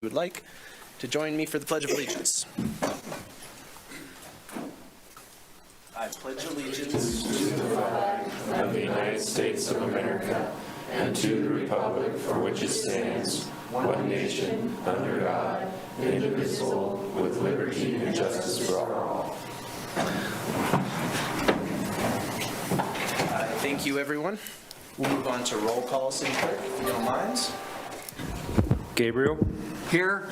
would like to join me for the Pledge of Allegiance. I pledge allegiance to the flag of the United States of America and to the republic for which it stands, one nation, under God, indivisible, with liberty and justice for all. Thank you, everyone. We'll move on to roll call, City Clerk, if you don't mind. Gabriel. Here.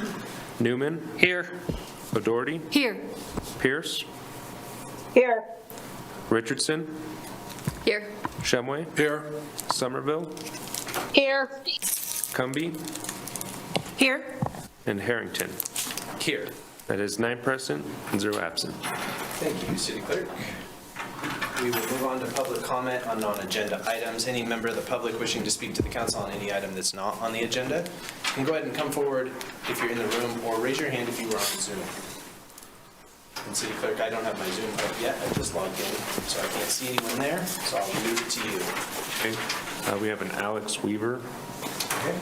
Newman. Here. O'Doherty. Here. Pierce. Here. Richardson. Here. Shumway. Here. Somerville. Here. Cumbie. Here. And Harrington. Here. That is 9 present and 0 absent. Thank you, City Clerk. We will move on to public comment on non-agenda items. Any member of the public wishing to speak to the council on any item that's not on the agenda can go ahead and come forward if you're in the room, or raise your hand if you were on Zoom. And City Clerk, I don't have my Zoom up yet. I just logged in, so I can't see anyone there, so I'll leave it to you. Okay. We have an Alex Weaver. Okay.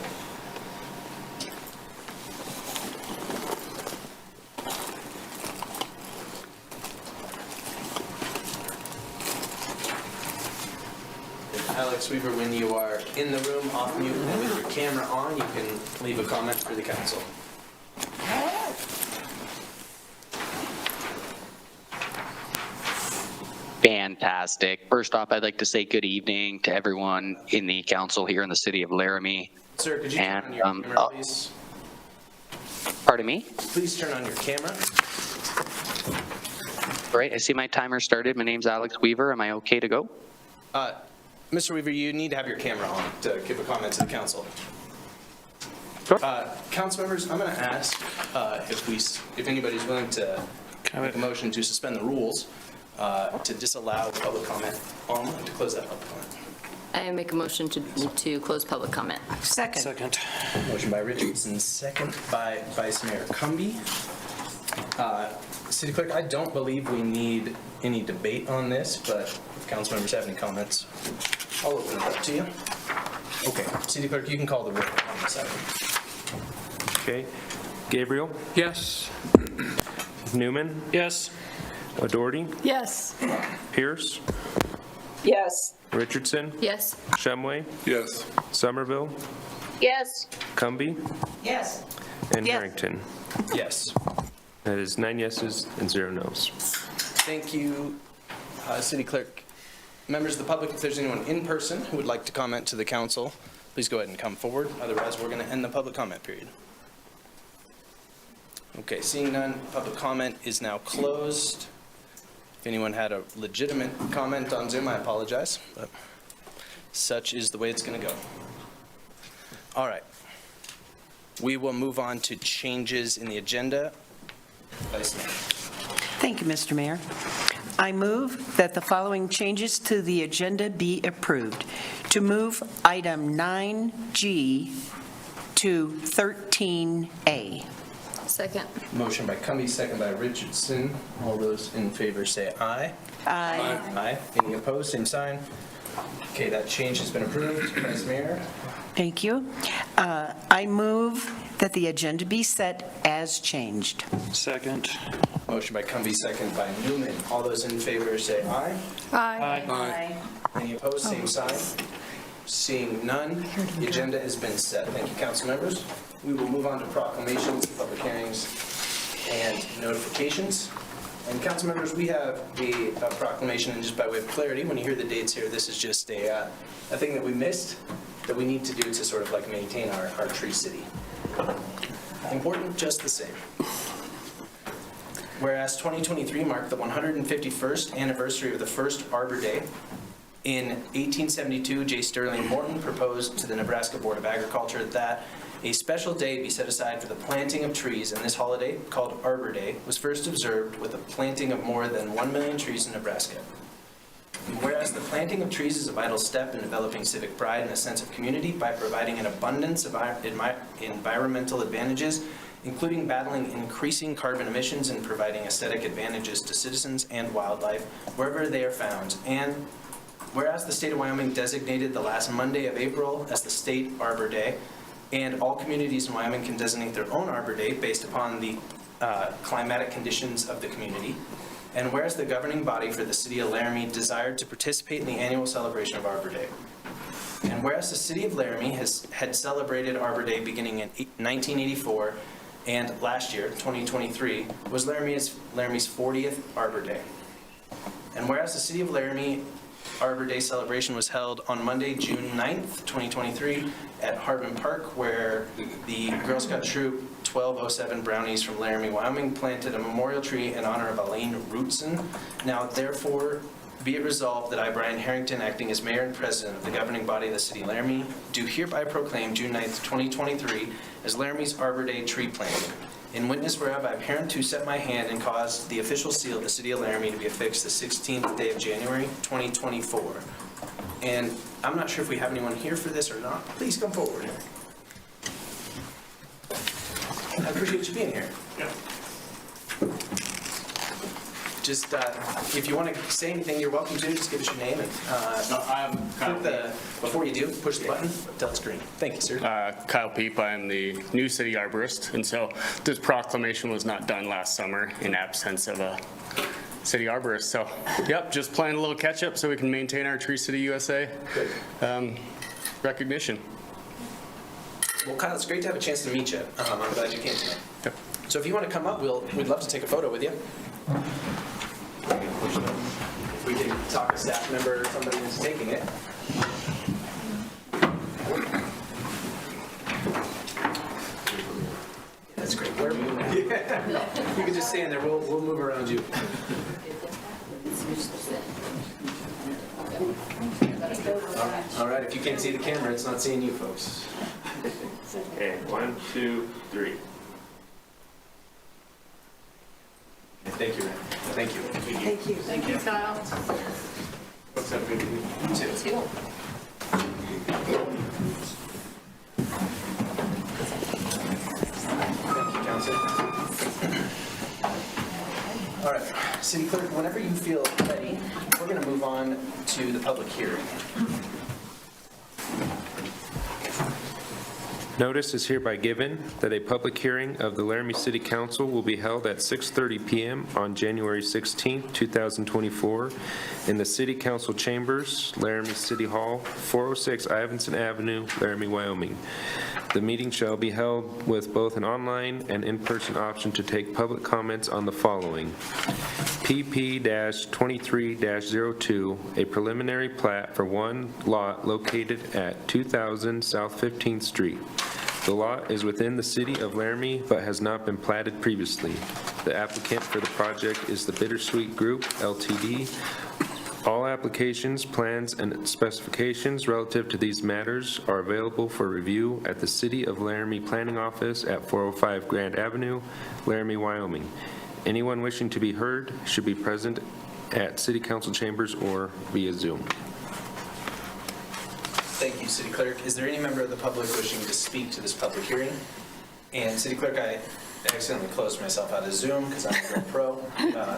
Alex Weaver, when you are in the room, off mute, and with your camera on, you can leave a comment for the council. Fantastic. First off, I'd like to say good evening to everyone in the council here in the city of Laramie. Sir, could you turn on your camera, please? Pardon me? Please turn on your camera. All right, I see my timer started. My name's Alex Weaver. Am I okay to go? Mr. Weaver, you need to have your camera on to give a comment to the council. Sure. Council members, I'm going to ask if anybody's willing to make a motion to suspend the rules to disallow public comment online, to close that public comment. I make a motion to close public comment. Second. Motion by Richardson, second by Vice Mayor Cumbie. City Clerk, I don't believe we need any debate on this, but if council members have any comments, I'll open it up to you. Okay, City Clerk, you can call the roll on this item. Okay. Gabriel. Yes. Newman. Yes. O'Doherty. Yes. Pierce. Yes. Richardson. Yes. Shumway. Yes. Somerville. Yes. Cumbie. Yes. And Yes. Harrington. Yes. That is 9 yeses and 0 nos. Thank you, City Clerk. Members of the public, if there's anyone in person who would like to comment to the council, please go ahead and come forward. Otherwise, we're going to end the public comment period. Okay, seeing none, public comment is now closed. If anyone had a legitimate comment on Zoom, I apologize, but such is the way it's going to go. All right. We will move on to changes in the agenda. Vice Mayor. Thank you, Mr. Mayor. I move that the following changes to the agenda be approved. To move item 9G to 13A. Second. Motion by Cumbie, second by Richardson. All those in favor say aye. Aye. Aye. Any opposed, same sign. Okay, that change has been approved. Vice Mayor. Thank you. I move that the agenda be set as changed. Second. Motion by Cumbie, second by Newman. All those in favor say aye. Aye. Any opposed, same sign. Seeing none, the agenda has been set. Thank you, council members. We will move on to proclamations, public hearings, and notifications. And council members, we have a proclamation, and just by way of clarity, when you hear the dates here, this is just a thing that we missed that we need to do to sort of like maintain our tree city. Important just the same. Whereas 2023 marked the 151st anniversary of the first Arbor Day. In 1872, J. Sterling Morton proposed to the Nebraska Board of Agriculture that a special day be set aside for the planting of trees, and this holiday, called Arbor Day, was first observed with the planting of more than 1 million trees in Nebraska. And whereas the planting of trees is a vital step in developing civic pride and a sense of community by providing an abundance of environmental advantages, including battling increasing carbon emissions and providing aesthetic advantages to citizens and wildlife wherever they are found, and whereas the state of Wyoming designated the last Monday of April as the State Arbor Day, And all communities in Wyoming can designate their own Arbor Day based upon the climatic conditions of the community. And whereas the governing body for the city of Laramie desired to participate in the annual celebration of Arbor Day. And whereas the city of Laramie had celebrated Arbor Day beginning in 1984, and last year, 2023, was Laramie's 40th Arbor Day. And whereas the city of Laramie Arbor Day celebration was held on Monday, June 9th, 2023, at Harbin Park, where the Girl Scout Troop 1207 Brownies from Laramie, Wyoming, planted a memorial tree in honor of Elaine Rootson. Now, therefore, be it resolved that I, Brian Harrington, acting as mayor and president of the governing body of the city of Laramie, do hereby proclaim June 9th, 2023 as Laramie's Arbor Day tree planting. In witness whereof, I have hereunto set my hand and caused the official seal of the city of Laramie to be affixed the 16th day of January, 2024. And I'm not sure if we have anyone here for this or not. Please come forward. I appreciate you being here. Yeah. Just, if you want to say anything, you're welcome to. Just give us your name and before you do, push the button till it's green. Thank you, sir. Kyle Peep, I'm the new city arborist, and so this proclamation was not done last summer in absence of a city arborist. So, yep, just playing a little catch up so we can maintain our Tree City USA recognition. Well, Kyle, it's great to have a chance to meet you. I'm glad you came tonight. Yep. So if you want to come up, we'd love to take a photo with you. If we can talk a staff member or somebody who's taking it. That's great. Where you can just stand there. We'll move around you. All right. If you can't see the camera, it's not seeing you, folks. Okay, 1, 2, 3. Thank you, Ren. Thank you. Thank you. Thank you, Kyle. What's up, good? You too. Two. Thank you, Counselor. All right, City Clerk, whenever you feel ready, we're going to move on to the public hearing. Notice is hereby given that a public hearing of the Laramie City Council will be held at 6:30 p.m. on January 16, 2024 in the City Council Chambers, Laramie City Hall, 406 Ivinson Avenue, Laramie, Wyoming. The meeting shall be held with both an online and in-person option to take public comments on the following. PP-23-02, a preliminary plat for one lot located at 2000 South 15th Street. The lot is within the city of Laramie but has not been platted previously. The applicant for the project is the Bittersweet Group, Ltd. All applications, plans, and specifications relative to these matters are available for review at the City of Laramie Planning Office at 405 Grand Avenue, Laramie, Wyoming. Anyone wishing to be heard should be present at City Council chambers or via Zoom. Thank you, City Clerk. Is there any member of the public wishing to speak to this public hearing? And City Clerk, I accidentally closed myself out of Zoom because I'm a real pro.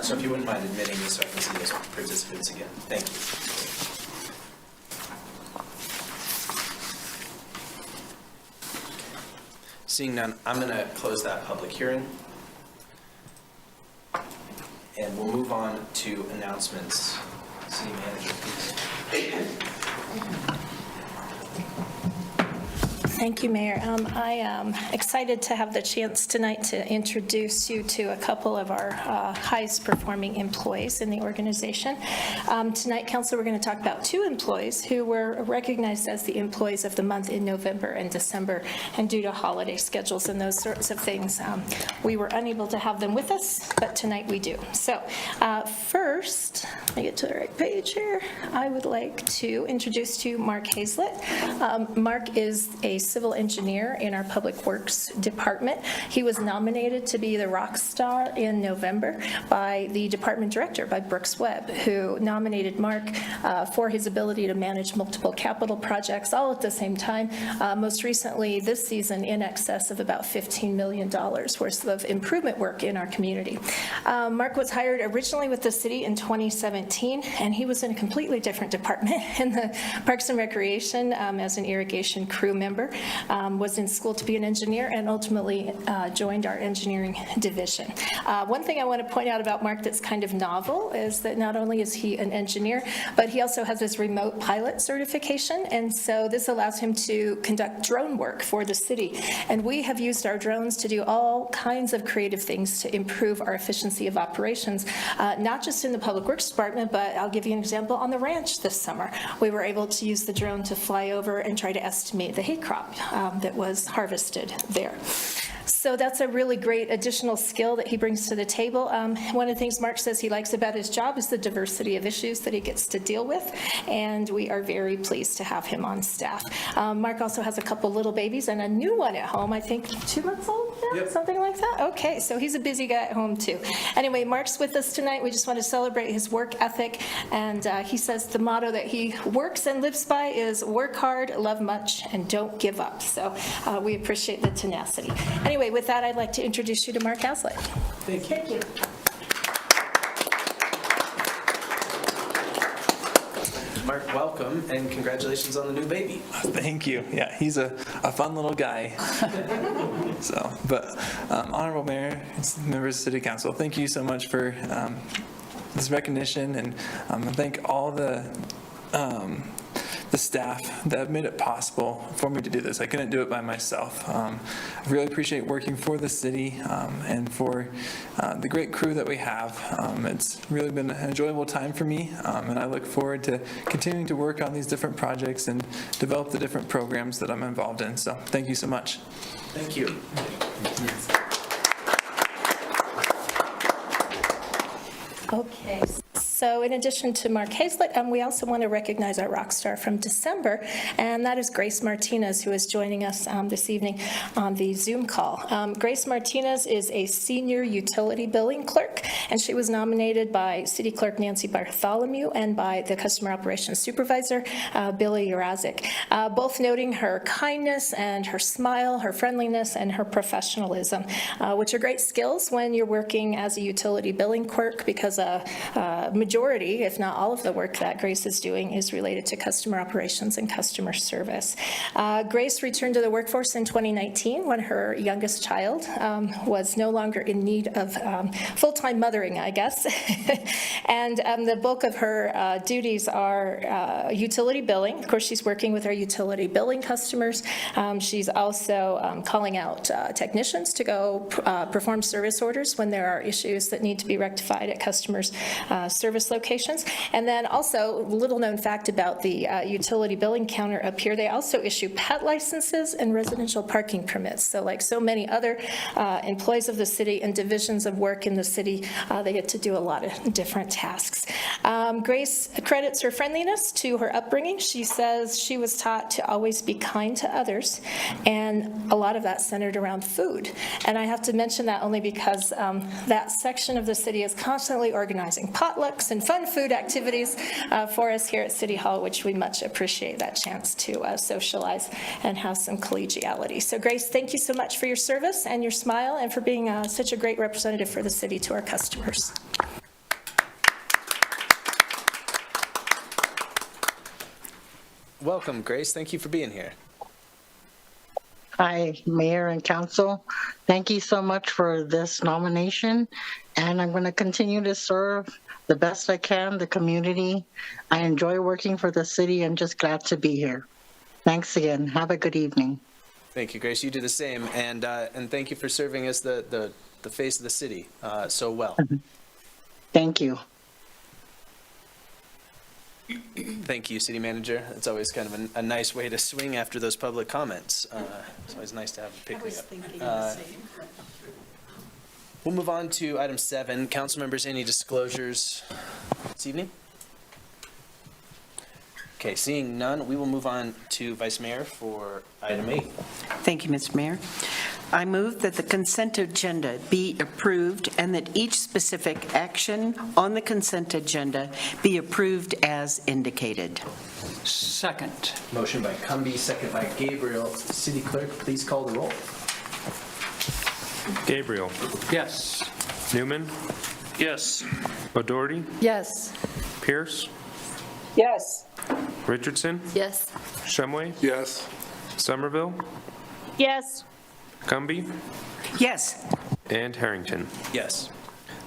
So if you wouldn't mind admitting me so I can see those participants again. Thank you. Seeing none, I'm going to close that public hearing. And we'll move on to announcements. City Manager, please. Thank you, Mayor. I am excited to have the chance tonight to introduce you to a couple of our highest performing employees in the organization. Tonight, Council, we're going to talk about two employees who were recognized as the employees of the month in November and December, and due to holiday schedules and those sorts of things, we were unable to have them with us, but tonight we do. So first, let me get to the right page here. I would like to introduce to you Mark Hazlett. Mark is a civil engineer in our Public Works Department. He was nominated to be the rock star in November by the department director, by Brooks Webb, who nominated Mark for his ability to manage multiple capital projects all at the same time. Most recently, this season, in excess of about $15 million worth of improvement work in our community. Mark was hired originally with the city in 2017, and he was in a completely different department in the Parks and Recreation as an irrigation crew member. was in school to be an engineer, and ultimately joined our engineering division. One thing I want to point out about Mark that's kind of novel is that not only is he an engineer, but he also has his remote pilot certification, and so this allows him to conduct drone work for the city. And we have used our drones to do all kinds of creative things to improve our efficiency of operations, not just in the Public Works Department, but I'll give you an example on the ranch this summer. We were able to use the drone to fly over and try to estimate the hay crop that was harvested there. So that's a really great additional skill that he brings to the table. One of the things Mark says he likes about his job is the diversity of issues that he gets to deal with, and we are very pleased to have him on staff. Mark also has a couple little babies and a new one at home, I think 2 months old now, something like that? Okay, so he's a busy guy at home too. Anyway, Mark's with us tonight. We just want to celebrate his work ethic, and he says the motto that he works and lives by is work hard, love much, and don't give up. So we appreciate the tenacity. Anyway, with that, I'd like to introduce you to Mark Haslett. Thank you. Mark, welcome, and congratulations on the new baby. Thank you. Yeah, he's a fun little guy. So, but Honorable Mayor, members of City Council, thank you so much for this recognition, and thank all the staff that have made it possible for me to do this. I couldn't do it by myself. I really appreciate working for the city and for the great crew that we have. It's really been an enjoyable time for me, and I look forward to continuing to work on these different projects and develop the different programs that I'm involved in. So thank you so much. Thank you. Okay, so in addition to Mark Haslett, we also want to recognize our rock star from December, and that is Grace Martinez, who is joining us this evening on the Zoom call. Grace Martinez is a senior utility billing clerk, and she was nominated by City Clerk Nancy Bartholomew and by the Customer Operations Supervisor, Billy Urazic, both noting her kindness and her smile, her friendliness, and her professionalism, which are great skills when you're working as a utility billing clerk, because a majority, if not all of the work that Grace is doing is related to customer operations and customer service. Grace returned to the workforce in 2019 when her youngest child was no longer in need of full-time mothering, I guess. And the bulk of her duties are utility billing. Of course, she's working with our utility billing customers. She's also calling out technicians to go perform service orders when there are issues that need to be rectified at customers' service locations. And then also, little known fact about the utility billing counter up here, they also issue pet licenses and residential parking permits. So like so many other employees of the city and divisions of work in the city, they get to do a lot of different tasks. Grace credits her friendliness to her upbringing. She says she was taught to always be kind to others, and a lot of that centered around food. And I have to mention that only because that section of the city is constantly organizing potlucks and fun food activities for us here at City Hall, which we much appreciate that chance to socialize and have some collegiality. So Grace, thank you so much for your service and your smile, and for being such a great representative for the city to our customers. Welcome, Grace. Thank you for being here. Hi, Mayor and Council. Thank you so much for this nomination, and I'm going to continue to serve the best I can the community. I enjoy working for the city and just glad to be here. Thanks again. Have a good evening. Thank you, Grace. You do the same, and thank you for serving as the face of the city so well. Thank you. Thank you, City Manager. It's always kind of a nice way to swing after those public comments. It's always nice to have a pick-me-up. We'll move on to item 7. Council members, any disclosures this evening? Okay, seeing none, we will move on to Vice Mayor for item 8. Thank you, Mr. Mayor. I move that the consent agenda be approved and that each specific action on the consent agenda be approved as indicated. Second. Motion by Cumby, second by Gabriel. City Clerk, please call the roll. Gabriel. Yes. Newman. Yes. O'Doherty. Yes. Pierce. Yes. Richardson. Yes. Shumway. Yes. Somerville, Yes. Cumby, Yes. and Harrington. Yes.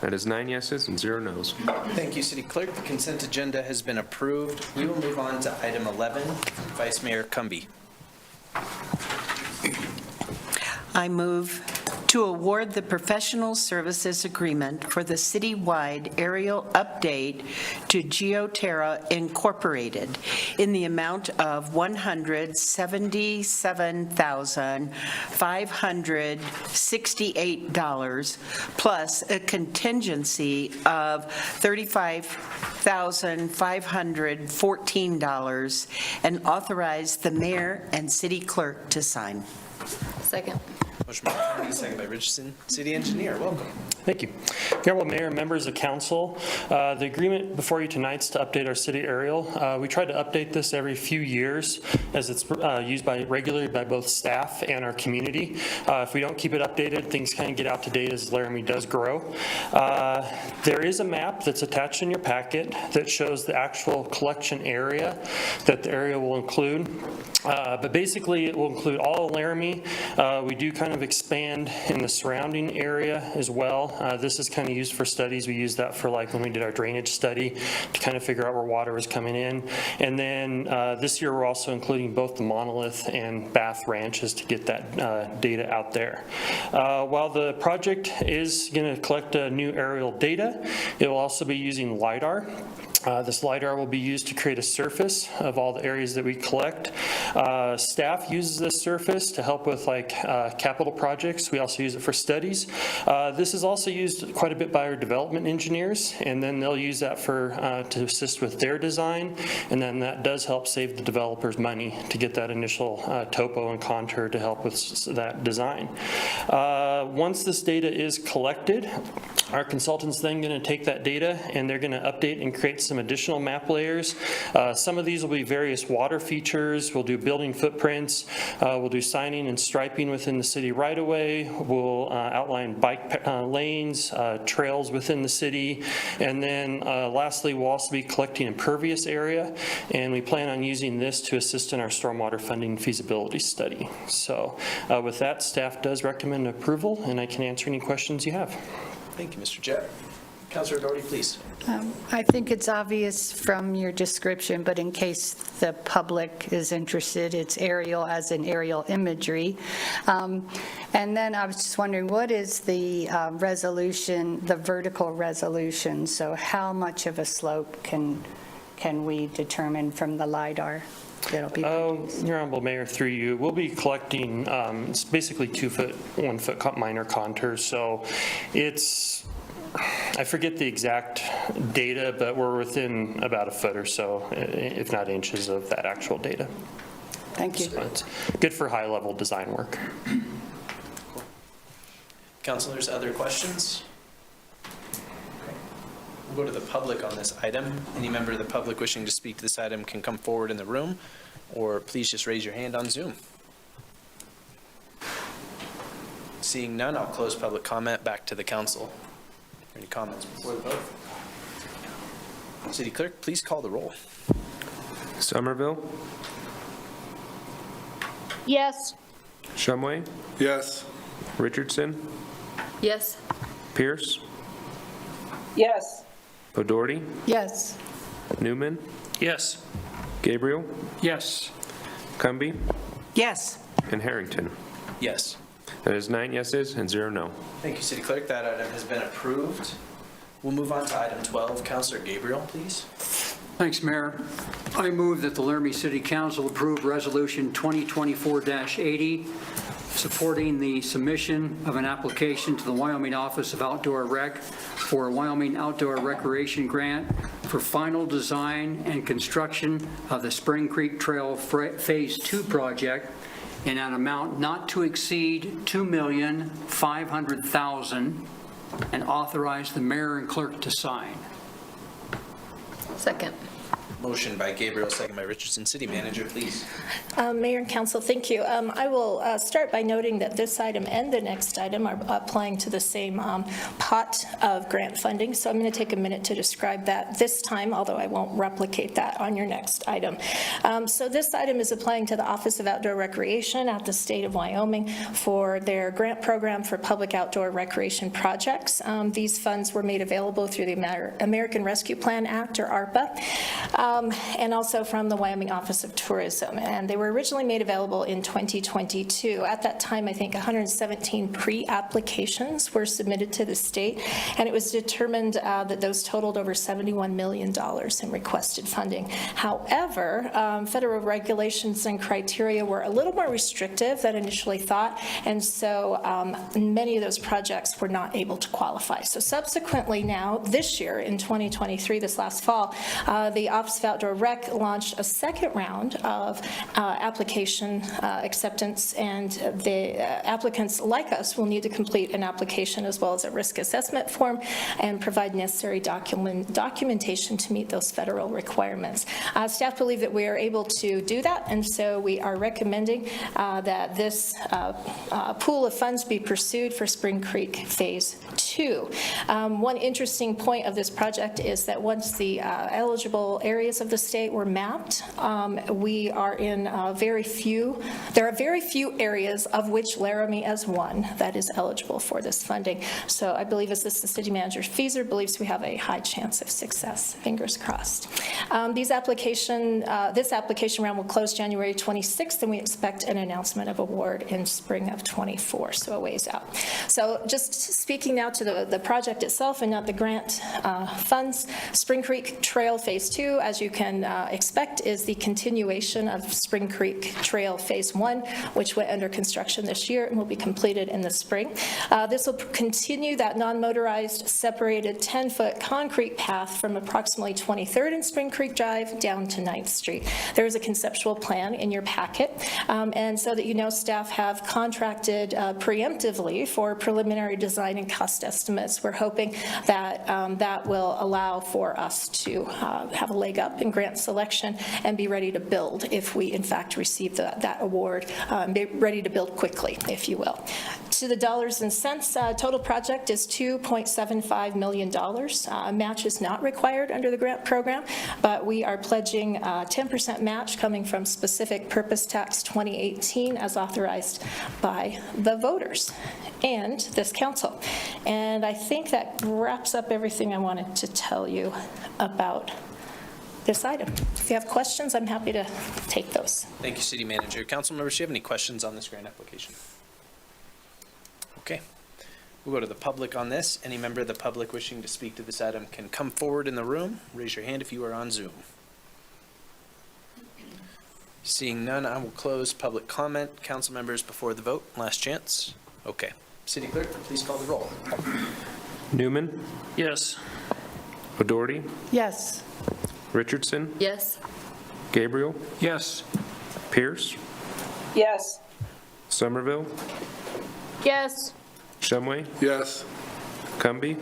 That is 9 yeses and 0 nos. Thank you, City Clerk. The consent agenda has been approved. We will move on to item 11, Vice Mayor Cumby. I move to award the professional services agreement for the citywide aerial update to Geoterra Incorporated in the amount of $177,568 plus a contingency of $35,514 and authorize the mayor and city clerk to sign. Second. Motion by Cumby, second by Richardson. City Engineer, welcome. Thank you. Honorable Mayor, members of council, the agreement before you tonight is to update our city aerial. We try to update this every few years as it's used regularly by both staff and our community. If we don't keep it updated, things kind of get out to date as Laramie does grow. There is a map that's attached in your packet that shows the actual collection area that the area will include. But basically, it will include all of Laramie. We do kind of expand in the surrounding area as well. This is kind of used for studies. We used that for like when we did our drainage study to kind of figure out where water was coming in. And then this year, we're also including both the Monolith and Bath ranches to get that data out there. While the project is going to collect new aerial data, it will also be using LiDAR. This LiDAR will be used to create a surface of all the areas that we collect. Staff uses this surface to help with like capital projects. We also use it for studies. This is also used quite a bit by our development engineers, and then they'll use that to assist with their design, and then that does help save the developers money to get that initial topo and contour to help with that design. Once this data is collected, our consultant's then going to take that data and they're going to update and create some additional map layers. Some of these will be various water features. We'll do building footprints. We'll do signing and striping within the city right away. We'll outline bike lanes, trails within the city. And then lastly, we'll also be collecting impervious area. And we plan on using this to assist in our stormwater funding feasibility study. So with that, staff does recommend approval, and I can answer any questions you have. Thank you, Mr. Jett. Councilor Doherty, please. I think it's obvious from your description, but in case the public is interested, it's aerial as in aerial imagery. And then I was just wondering, what is the resolution, the vertical resolution? So how much of a slope can we determine from the LiDAR? That'll be Your Honorable Mayor, through you, we'll be collecting, it's basically 2 foot, 1 foot minor contours. So it's, I forget the exact data, but we're within about a foot or so, if not inches, of that actual data. Thank you. So it's good for high level design work. Councilors, other questions? We'll go to the public on this item. Any member of the public wishing to speak to this item can come forward in the room, or please just raise your hand on Zoom. Seeing none, I'll close public comment. Back to the council. Any comments before the vote? City Clerk, please call the roll. Somerville, Yes. Shumway, Yes. Richardson, Yes. Pierce, Yes. O'Doherty, Yes. Newman, Yes. Gabriel, Yes. Cumby, Yes. and Harrington. Yes. That is 9 yeses and 0 no. Thank you, City Clerk. That item has been approved. We'll move on to item 12. Councilor Gabriel, please. Thanks, Mayor. I move that the Laramie City Council approve Resolution 2024-80, supporting the submission of an application to the Wyoming Office of Outdoor Rec for a Wyoming Outdoor Recreation Grant for final design and construction of the Spring Creek Trail Phase 2 project in an amount not to exceed $2,500,000 and authorize the mayor and clerk to sign. Second. Motion by Gabriel, second by Richardson. City Manager, please. Mayor and Council, thank you. I will start by noting that this item and the next item are applying to the same pot of grant funding, so I'm going to take a minute to describe that this time, although I won't replicate that on your next item. So this item is applying to the Office of Outdoor Recreation at the state of Wyoming for their grant program for public outdoor recreation projects. These funds were made available through the American Rescue Plan Act, or ARPA, and also from the Wyoming Office of Tourism. And they were originally made available in 2022. At that time, I think 117 pre-applications were submitted to the state, and it was determined that those totaled over $71 million in requested funding. However, federal regulations and criteria were a little more restrictive than initially thought, and so many of those projects were not able to qualify. So subsequently now, this year in 2023, this last fall, the Office of Outdoor Rec launched a second round of application acceptance, and the applicants like us will need to complete an application as well as a risk assessment form and provide necessary documentation to meet those federal requirements. Staff believe that we are able to do that, and so we are recommending that this pool of funds be pursued for Spring Creek Phase 2. One interesting point of this project is that once the eligible areas of the state were mapped, we are in there are very few areas, of which Laramie as one, that is eligible for this funding. So I believe, as the city manager Feeser believes, we have a high chance of success. Fingers crossed. This application round will close January 26th, and we expect an announcement of award in spring of 24, so a ways out. So just speaking now to the project itself and not the grant funds, Spring Creek Trail Phase 2, as you can expect, is the continuation of Spring Creek Trail Phase 1, which went under construction this year and will be completed in the spring. This will continue that non-motorized separated 10-foot concrete path from approximately 23rd and Spring Creek Drive down to 9th Street. There is a conceptual plan in your packet, and so that you know, staff have contracted preemptively for preliminary design and cost estimates. We're hoping that that will allow for us to have a leg up in grant selection and be ready to build if we in fact receive that award, be ready to build quickly, if you will. To the dollars and cents, total project is $2.75 million. A match is not required under the grant program, but we are pledging a 10% match coming from specific purpose tax 2018 as authorized by the voters and this council. And I think that wraps up everything I wanted to tell you about this item. If you have questions, I'm happy to take those. Thank you, City Manager. Council members, do you have any questions on this grant application? Okay. We'll go to the public on this. Any member of the public wishing to speak to this item can come forward in the room. Raise your hand if you are on Zoom. Seeing none, I will close public comment. Council members, before the vote, last chance. Okay. City Clerk, please call the roll. Newman, Yes. O'Doherty, Yes. Richardson, Yes. Gabriel, Yes. Pierce, Yes. Somerville, Yes. Shumway, Yes. Cumby,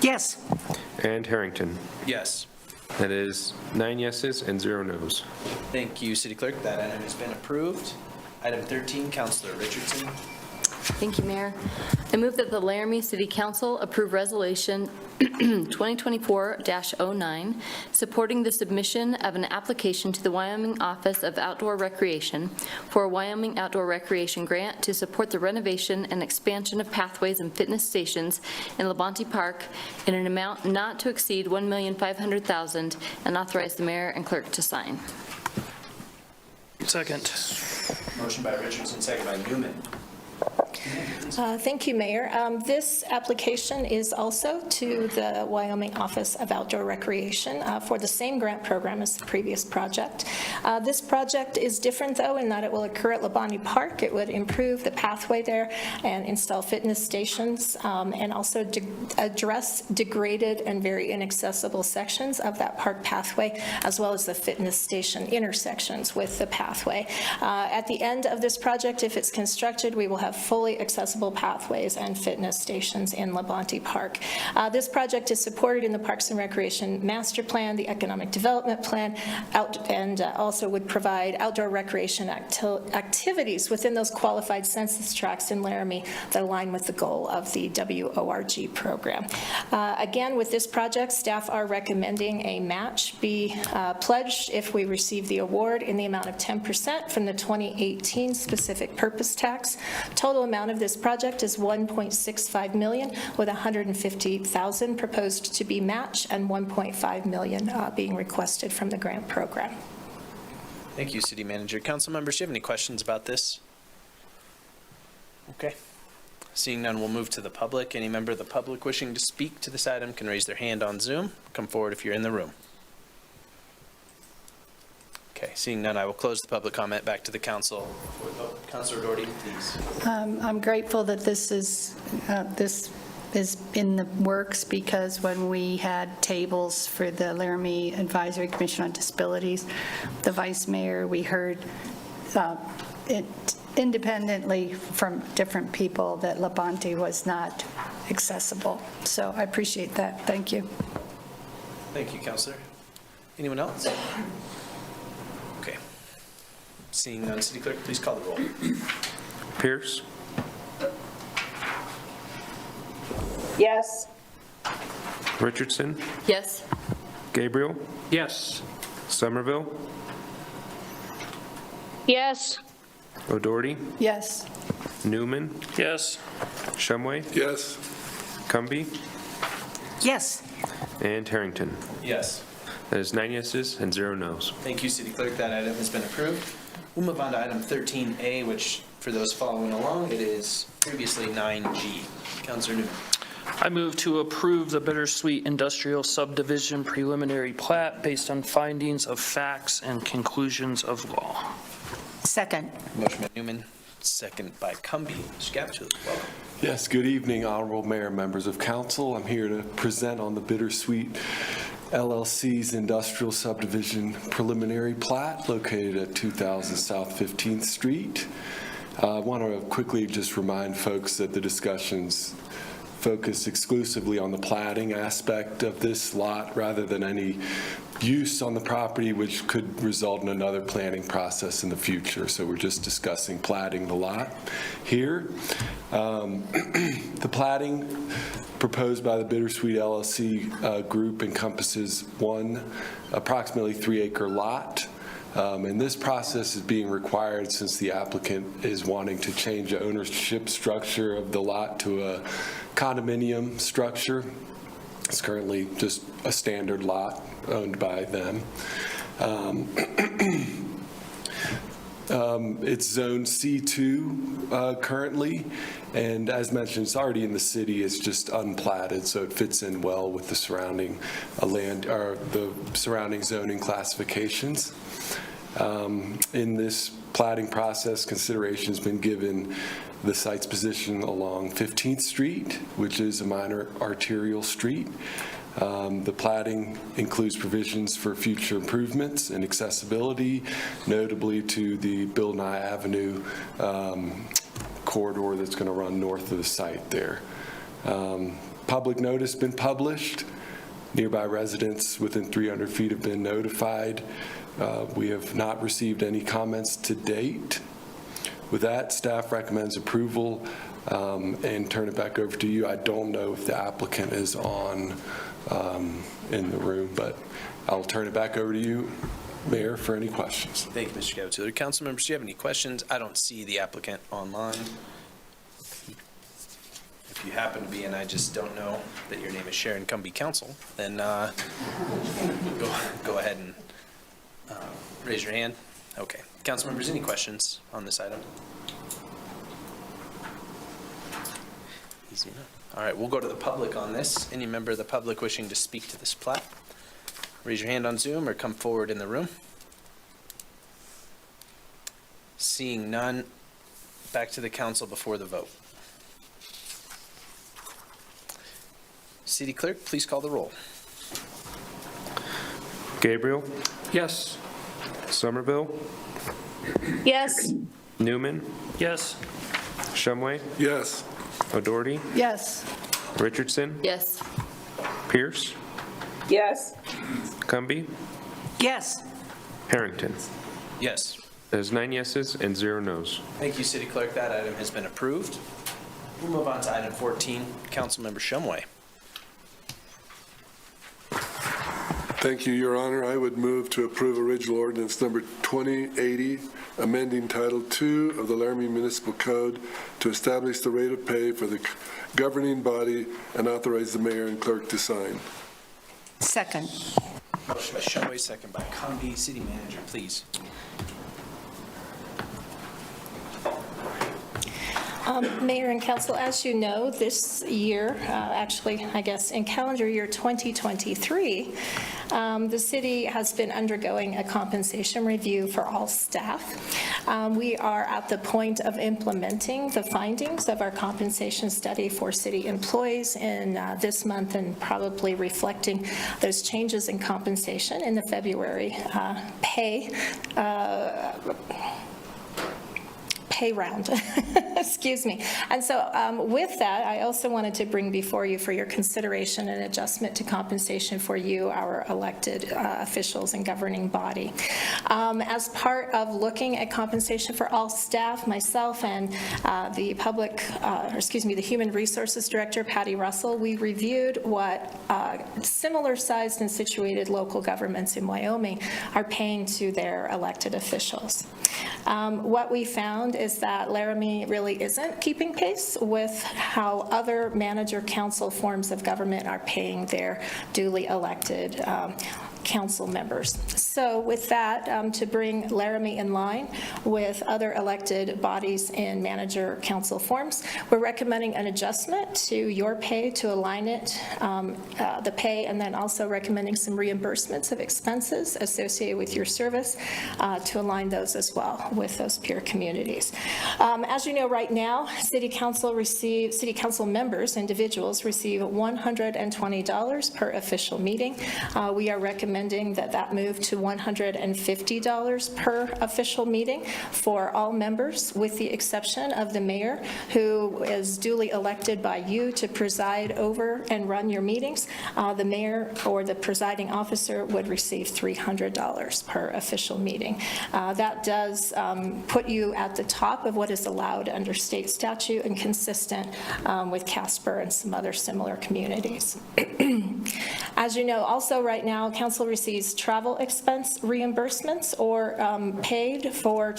Yes. and Harrington. Yes. That is 9 yeses and 0 nos. Thank you, City Clerk. That item has been approved. Item 13, Councilor Richardson. Thank you, Mayor. I move that the Laramie City Council approve Resolution 2024-09, supporting the submission of an application to the Wyoming Office of Outdoor Recreation for a Wyoming Outdoor Recreation Grant to support the renovation and expansion of pathways and fitness stations in Labonte Park in an amount not to exceed $1,500,000, and authorize the mayor and clerk to sign. Second. Motion by Richardson, second by Newman. Thank you, Mayor. This application is also to the Wyoming Office of Outdoor Recreation for the same grant program as the previous project. This project is different, though, in that it will occur at Labonte Park. It would improve the pathway there and install fitness stations, and also address degraded and very inaccessible sections of that park pathway, as well as the fitness station intersections with the pathway. At the end of this project, if it's constructed, we will have fully accessible pathways and fitness stations in Labonte Park. This project is supported in the Parks and Recreation Master Plan, the Economic Development Plan, and also would provide outdoor recreation activities within those qualified census tracts in Laramie that align with the goal of the WORG program. Again, with this project, staff are recommending a match be pledged if we receive the award in the amount of 10% from the 2018 specific purpose tax. Total amount of this project is $1.65 million, with $150,000 proposed to be matched and $1.5 million being requested from the grant program. Thank you, City Manager. Council members, do you have any questions about this? Okay. Seeing none, we'll move to the public. Any member of the public wishing to speak to this item can raise their hand on Zoom. Come forward if you're in the room. Okay, seeing none, I will close the public comment. Back to the council. Councilor Doherty, please. I'm grateful that this is in the works, because when we had tables for the Laramie Advisory Commission on Disabilities, the vice mayor, we heard it independently from different people that Labonte was not accessible. So I appreciate that. Thank you. Thank you, Councilor. Anyone else? Okay. Seeing none, City Clerk, please call the roll. Pierce, Yes. Richardson, Yes. Gabriel, Yes. Somerville, Yes. O'Doherty, Yes. Newman, Yes. Shumway, Yes. Cumby, Yes. and Harrington. Yes. That is 9 yeses and 0 nos. Thank you, City Clerk. That item has been approved. We'll move on to item 13A, which, for those following along, it is previously 9G. Councilor Newman. I move to approve the Bittersweet Industrial Subdivision preliminary plat based on findings of facts and conclusions of law. Second. Motion by Newman, second by Cumby. Mr. Gaptula, welcome. Yes, good evening, Honorable Mayor, members of council. I'm here to present on the Bittersweet LLC's industrial subdivision preliminary plat located at 2000 South 15th Street. I want to quickly just remind folks that the discussions focus exclusively on the platting aspect of this lot rather than any use on the property, which could result in another planning process in the future. So we're just discussing platting the lot here. The platting proposed by the Bittersweet LLC group encompasses one approximately 3-acre lot. And this process is being required since the applicant is wanting to change the ownership structure of the lot to a condominium structure. It's currently just a standard lot owned by them. It's zone C2 currently, and as mentioned, it's already in the city. It's just unplatted, so it fits in well with the surrounding land or the surrounding zoning classifications. In this platting process, consideration has been given the site's position along 15th Street, which is a minor arterial street. The platting includes provisions for future improvements and accessibility, notably to the Bill Nye Avenue corridor that's going to run north of the site there. Public notice been published. Nearby residents within 300 feet have been notified. We have not received any comments to date. With that, staff recommends approval and turn it back over to you. I don't know if the applicant is on in the room, but I'll turn it back over to you, Mayor, for any questions. Thank you, Mr. Gaptula. Council members, do you have any questions? I don't see the applicant online. If you happen to be, and I just don't know that your name is Sharon Cumby Council, then go ahead and raise your hand. Okay. Council members, any questions on this item? Easy enough. All right, we'll go to the public on this. Any member of the public wishing to speak to this plat, raise your hand on Zoom or come forward in the room. Seeing none, back to the council before the vote. City Clerk, please call the roll. Gabriel, Yes. Somerville, Yes. Newman, Yes. Shumway, Yes. O'Doherty, Yes. Richardson, Yes. Pierce, Yes. Cumby, Yes. Harrington. Yes. There's 9 yeses and 0 nos. Thank you, City Clerk. That item has been approved. We'll move on to item 14, Councilmember Shumway. Thank you, Your Honor. I would move to approve original ordinance number 2080, amending Title II of the Laramie Municipal Code to establish the rate of pay for the governing body and authorize the mayor and clerk to sign. Second. Motion by Shumway, second by Cumby. City Manager, please. Mayor and council, as you know, this year, actually, I guess in calendar year 2023, the city has been undergoing a compensation review for all staff. We are at the point of implementing the findings of our compensation study for city employees in this month, and probably reflecting those changes in compensation in the February pay round, excuse me. And so with that, I also wanted to bring before you for your consideration an adjustment to compensation for you, our elected officials and governing body. As part of looking at compensation for all staff, myself and the the Human Resources Director, Patty Russell, we reviewed what similar sized and situated local governments in Wyoming are paying to their elected officials. What we found is that Laramie really isn't keeping pace with how other manager-council forms of government are paying their duly elected council members. So with that, to bring Laramie in line with other elected bodies in manager council forms, we're recommending an adjustment to your pay to align it, the pay, and then also recommending some reimbursements of expenses associated with your service to align those as well with those peer communities. As you know, right now, city council members, individuals, receive $120 per official meeting. We are recommending that move to $150 per official meeting for all members, with the exception of the mayor, who is duly elected by you to preside over and run your meetings. The mayor or the presiding officer would receive $300 per official meeting. That does put you at the top of what is allowed under state statute and consistent with Casper and some other similar communities. As you know, also right now, council receives travel expense reimbursements or paid for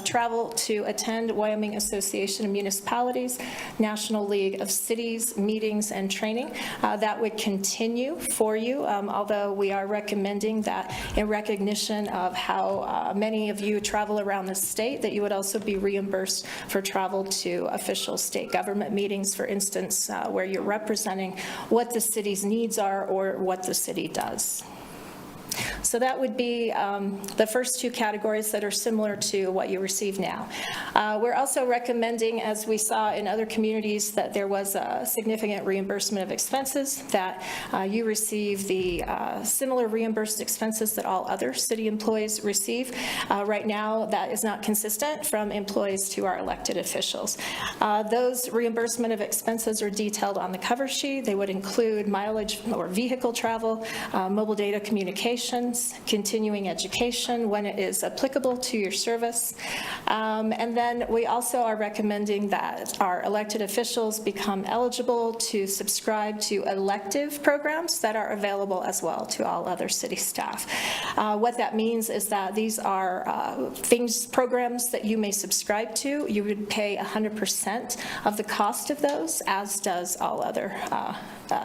travel to attend Wyoming Association of Municipalities, National League of Cities meetings and training. That would continue for you, although we are recommending that in recognition of how many of you travel around the state, that you would also be reimbursed for travel to official state government meetings, for instance, where you're representing what the city's needs are or what the city does. So that would be the first two categories that are similar to what you receive now. We're also recommending, as we saw in other communities, that there was a significant reimbursement of expenses, that you receive the similar reimbursed expenses that all other city employees receive. Right now, that is not consistent from employees to our elected officials. Those reimbursement of expenses are detailed on the cover sheet. They would include mileage or vehicle travel, mobile data communications, continuing education when it is applicable to your service. And then we also are recommending that our elected officials become eligible to subscribe to elective programs that are available as well to all other city staff. What that means is that these are programs that you may subscribe to. You would pay 100% of the cost of those, as does all other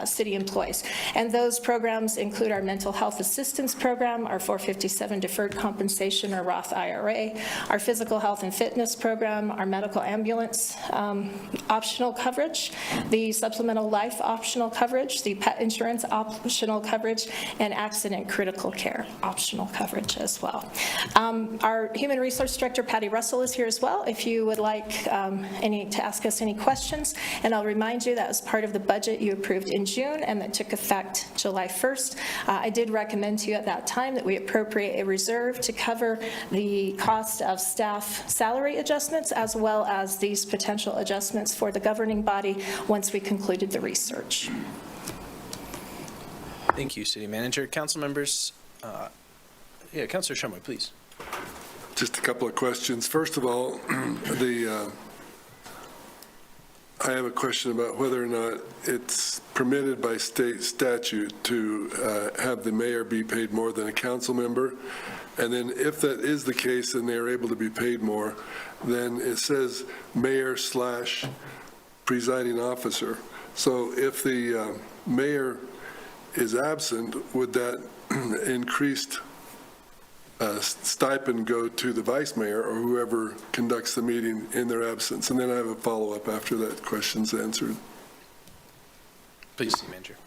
city employees. And those programs include our mental health assistance program, our 457 deferred compensation or Roth IRA, our physical health and fitness program, our medical ambulance optional coverage, the supplemental life optional coverage, the pet insurance optional coverage, and accident critical care optional coverage as well. Our Human Resource Director, Patty Russell, is here as well if you would like to ask us any questions. And I'll remind you that as part of the budget you approved in June and that took effect July 1st. I did recommend to you at that time that we appropriate a reserve to cover the cost of staff salary adjustments as well as these potential adjustments for the governing body once we concluded the research. Thank you, City Manager. Council members, Councilor Shumway, please. Just a couple of questions. First of all, I have a question about whether or not it's permitted by state statute to have the mayor be paid more than a council member. And then if that is the case and they're able to be paid more, then it says mayor/presiding officer. So if the mayor is absent, would that increased stipend go to the vice mayor or whoever conducts the meeting in their absence? And then I have a follow-up after that question's answered. Please, City Manager.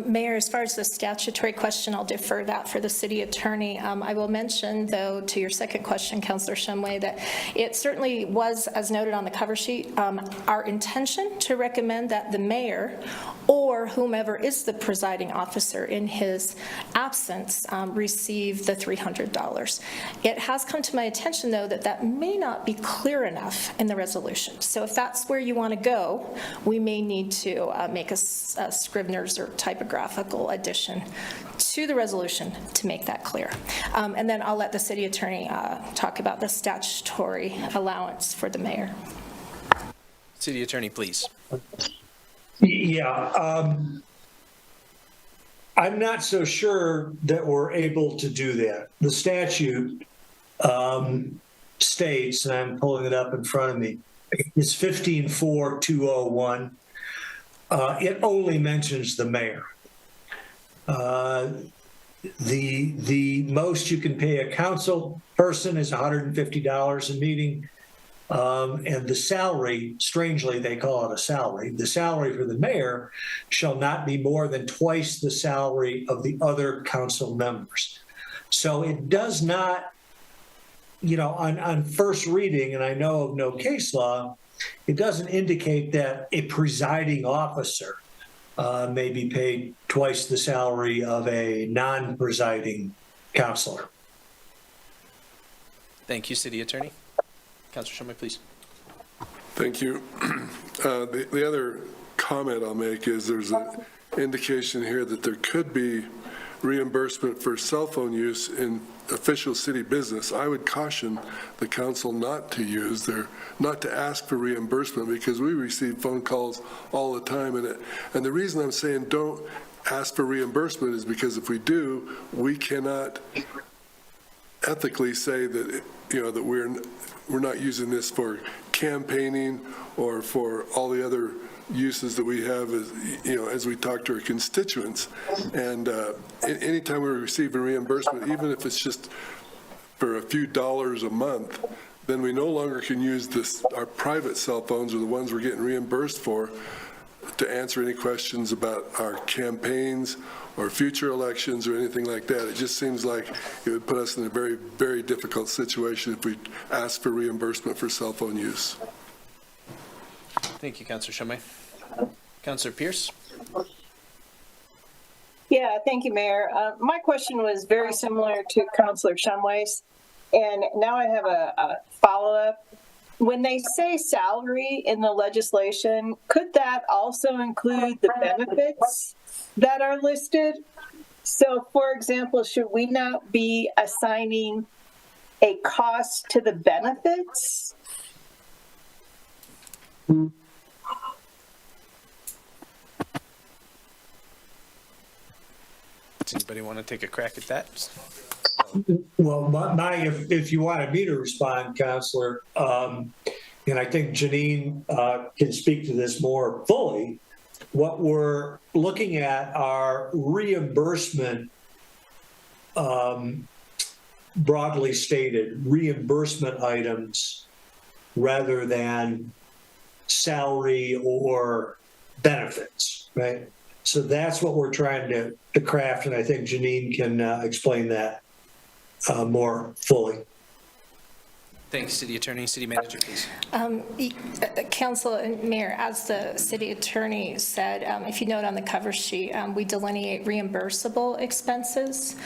Mayor, as far as the statutory question, I'll defer that for the city attorney. I will mention, though, to your second question, Councilor Shumway, that it certainly was, as noted on the cover sheet, our intention to recommend that the mayor or whomever is the presiding officer in his absence receive the $300. It has come to my attention, though, that that may not be clear enough in the resolution. So if that's where you want to go, we may need to make a Scrivener's or typographical addition to the resolution to make that clear. And then I'll let the city attorney talk about the statutory allowance for the mayor. City attorney, please. Yeah, I'm not so sure that we're able to do that. The statute states, and I'm pulling it up in front of me, it's 15.4.201. It only mentions the mayor. The most you can pay a council person is $150 a meeting. And the salary, strangely, they call it a salary. The salary for the mayor shall not be more than twice the salary of the other council members. So it does not, on first reading, and I know of no case law, it doesn't indicate that a presiding officer may be paid twice the salary of a non-presiding councilor. Thank you, city attorney. Councilor Shumway, please. Thank you. The other comment I'll make is there's an indication here that there could be reimbursement for cell phone use in official city business. I would caution the council not to ask for reimbursement, because we receive phone calls all the time. And the reason I'm saying don't ask for reimbursement is because if we do, we cannot ethically say that, that we're not using this for campaigning or for all the other uses that we have as we talk to our constituents. And anytime we receive a reimbursement, even if it's just for a few dollars a month, then we no longer can use our private cell phones, or the ones we're getting reimbursed for, to answer any questions about our campaigns or future elections or anything like that. It just seems like it would put us in a very, very difficult situation if we ask for reimbursement for cell phone use. Thank you, Councilor Shumway. Councilor Pierce. Yeah, thank you, Mayor. My question was very similar to Councilor Shumway's, and now I have a follow-up. When they say salary in the legislation, could that also include the benefits that are listed? So, for example, should we not be assigning a cost to the benefits? Does anybody want to take a crack at that? Well, if you wanted me to respond, Councilor, and I think Janine can speak to this more fully, what we're looking at are reimbursement, broadly stated, reimbursement items rather than salary or benefits, right? So that's what we're trying to craft, and I think Janine can explain that more fully. Thank you, City Attorney. City Manager, please. Council and Mayor, as the city attorney said, if you note on the cover sheet, we delineate reimbursable expenses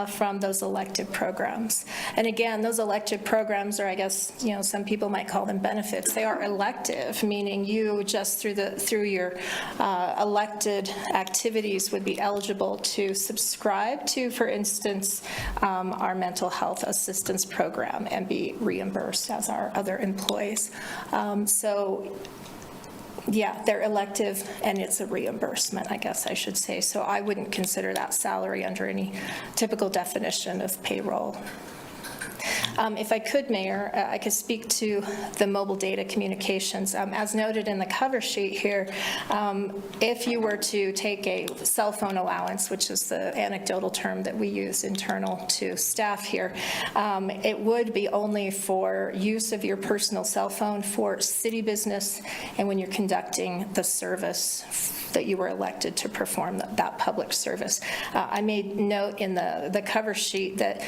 from those elective programs. And again, those elective programs are, I guess, some people might call them benefits. They are elective, meaning you just through your elected activities would be eligible to subscribe to, for instance, our mental health assistance program and be reimbursed as our other employees. So yeah, they're elective and it's a reimbursement, I guess I should say. So I wouldn't consider that salary under any typical definition of payroll. If I could, Mayor, I could speak to the mobile data communications. As noted in the cover sheet here, if you were to take a cell phone allowance, which is the anecdotal term that we use internal to staff here, it would be only for use of your personal cell phone for city business and when you're conducting the service that you were elected to perform that public service. I made note in the cover sheet that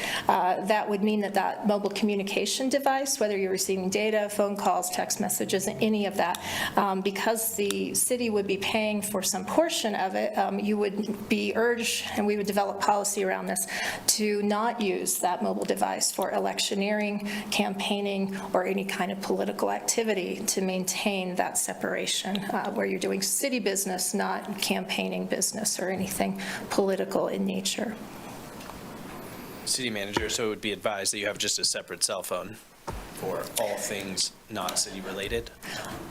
that would mean that mobile communication device, whether you're receiving data, phone calls, text messages, any of that, because the city would be paying for some portion of it, you would be urged, and we would develop policy around this, to not use that mobile device for electioneering, campaigning, or any kind of political activity to maintain that separation where you're doing city business, not campaigning business or anything political in nature. City Manager, so it would be advised that you have just a separate cell phone for all things not city related?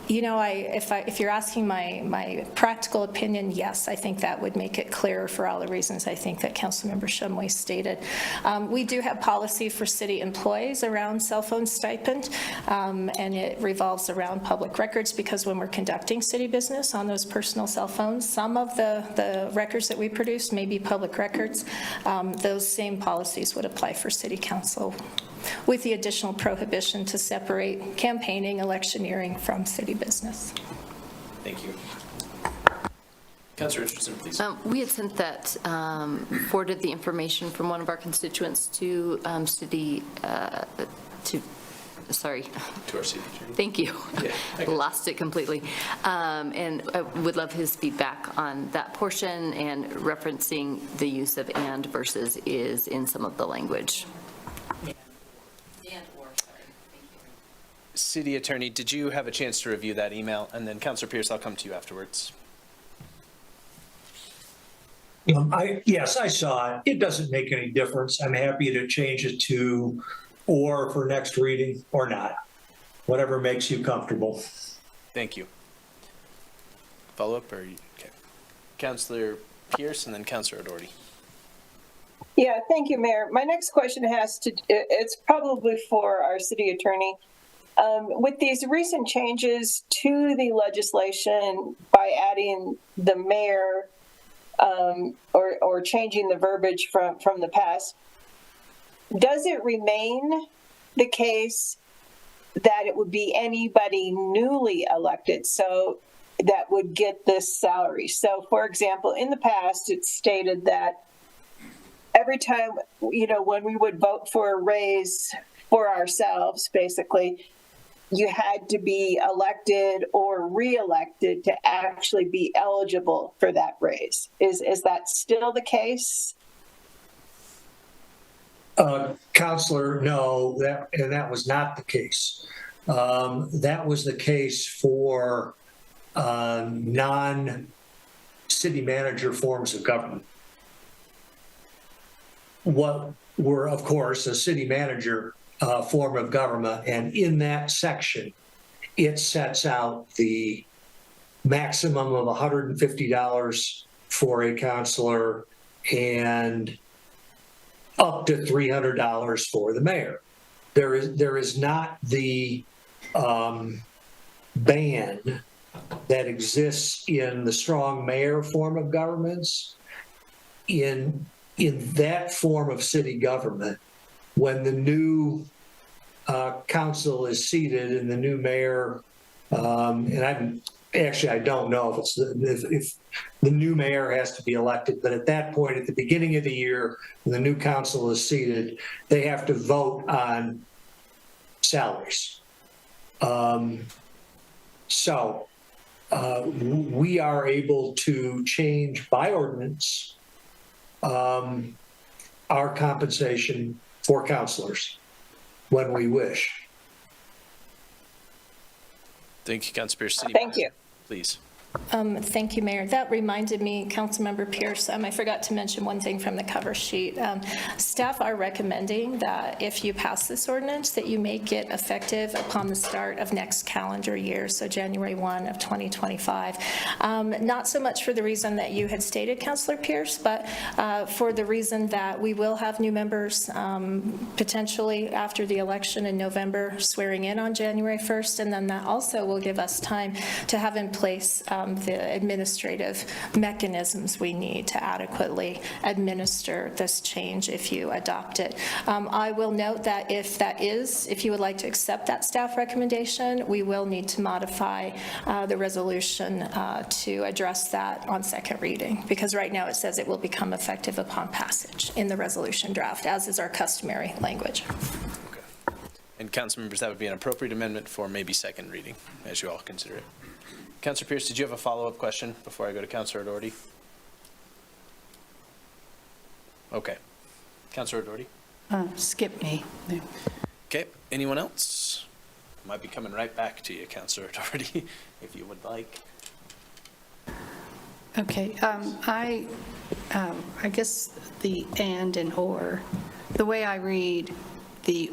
If you're asking my practical opinion, yes, I think that would make it clearer for all the reasons I think that Councilmember Shumway stated. We do have policy for city employees around cell phone stipend, and it revolves around public records because when we're conducting city business on those personal cell phones, some of the records that we produce may be public records. Those same policies would apply for city council, with the additional prohibition to separate campaigning, electioneering from city business. Thank you. Councilor Richardson, please. We had sent that, forwarded the information from one of our constituents to city, to our city attorney. Thank you. Yeah, lost it completely. And I would love his feedback on that portion and referencing the use of and versus is in some of the language. City Attorney, did you have a chance to review that email? And then Councilor Pierce, I'll come to you afterwards. Yes, I saw it. It doesn't make any difference. I'm happy to change it to or for next reading or not. Whatever makes you comfortable. Thank you. Follow up or okay. Councilor Pierce and then Councilor O'Doherty. Yeah, thank you, Mayor. My next question it's probably for our city attorney. With these recent changes to the legislation by adding the mayor or changing the verbiage from the past, does it remain the case that it would be anybody newly elected so that would get this salary? So, for example, in the past, it's stated that every time, when we would vote for a raise for ourselves, basically, you had to be elected or re-elected to actually be eligible for that raise. Is that still the case? Counselor, no, that was not the case. That was the case for non-city manager forms of government. What were, of course, a city manager form of government, and in that section, it sets out the maximum of $150 for a counselor and up to $300 for the mayor. There is not the ban that exists in the strong mayor form of governments. In that form of city government, when the new council is seated and the new mayor, and I don't know if the new mayor has to be elected, but at that point, at the beginning of the year, when the new council is seated, they have to vote on salaries. So we are able to change by ordinance our compensation for counselors when we wish. Thank you, Councilor Pierce. City Thank you. Please. Thank you, Mayor. That reminded me, Councilmember Pierce, I forgot to mention one thing from the cover sheet. Staff are recommending that if you pass this ordinance, that you make it effective upon the start of next calendar year, so January 1 of 2025. Not so much for the reason that you had stated, Councilor Pierce, but for the reason that we will have new members potentially after the election in November swearing in on January 1st, and then that also will give us time to have in place the administrative mechanisms we need to adequately administer this change if you adopt it. I will note that if you would like to accept that staff recommendation, we will need to modify the resolution to address that on second reading, because right now it says it will become effective upon passage in the resolution draft, as is our customary language. Okay. And council members, that would be an appropriate amendment for maybe second reading, as you all consider it. Councilor Pierce, did you have a follow-up question before I go to Councilor Doherty? Okay. Councilor Doherty? Skip me. Okay. Anyone else? Might be coming right back to you, Councilor Doherty, if you would like. Okay. I guess the and or, the way I read the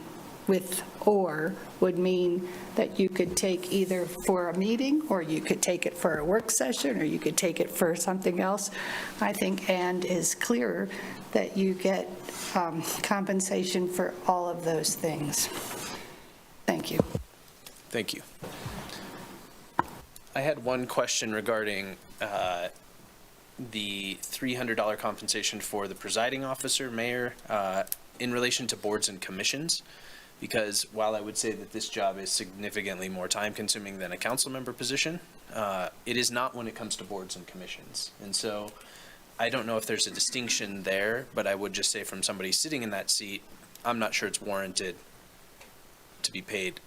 with or would mean that you could take either for a meeting, or you could take it for a work session, or you could take it for something else. I think and is clearer, that you get compensation for all of those things. Thank you. Thank you. I had one question regarding the $300 compensation for the presiding officer, mayor, in relation to boards and commissions. Because while I would say that this job is significantly more time-consuming than a council member position, it is not when it comes to boards and commissions. And so I don't know if there's a distinction there, but I would just say from somebody sitting in that seat, I'm not sure it's warranted to be paid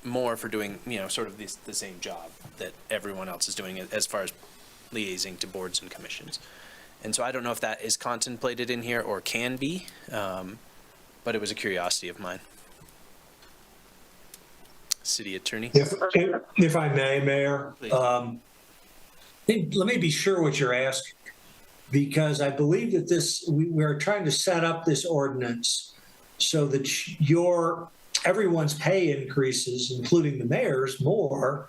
more for doing, sort of the same job that everyone else is doing as far as liaising to boards and commissions. And so I don't know if that is contemplated in here or can be, but it was a curiosity of mine. City Attorney? If I may, Mayor, let me be sure what you're asking, because I believe that we are trying to set up this ordinance so that everyone's pay increases, including the mayor's, more,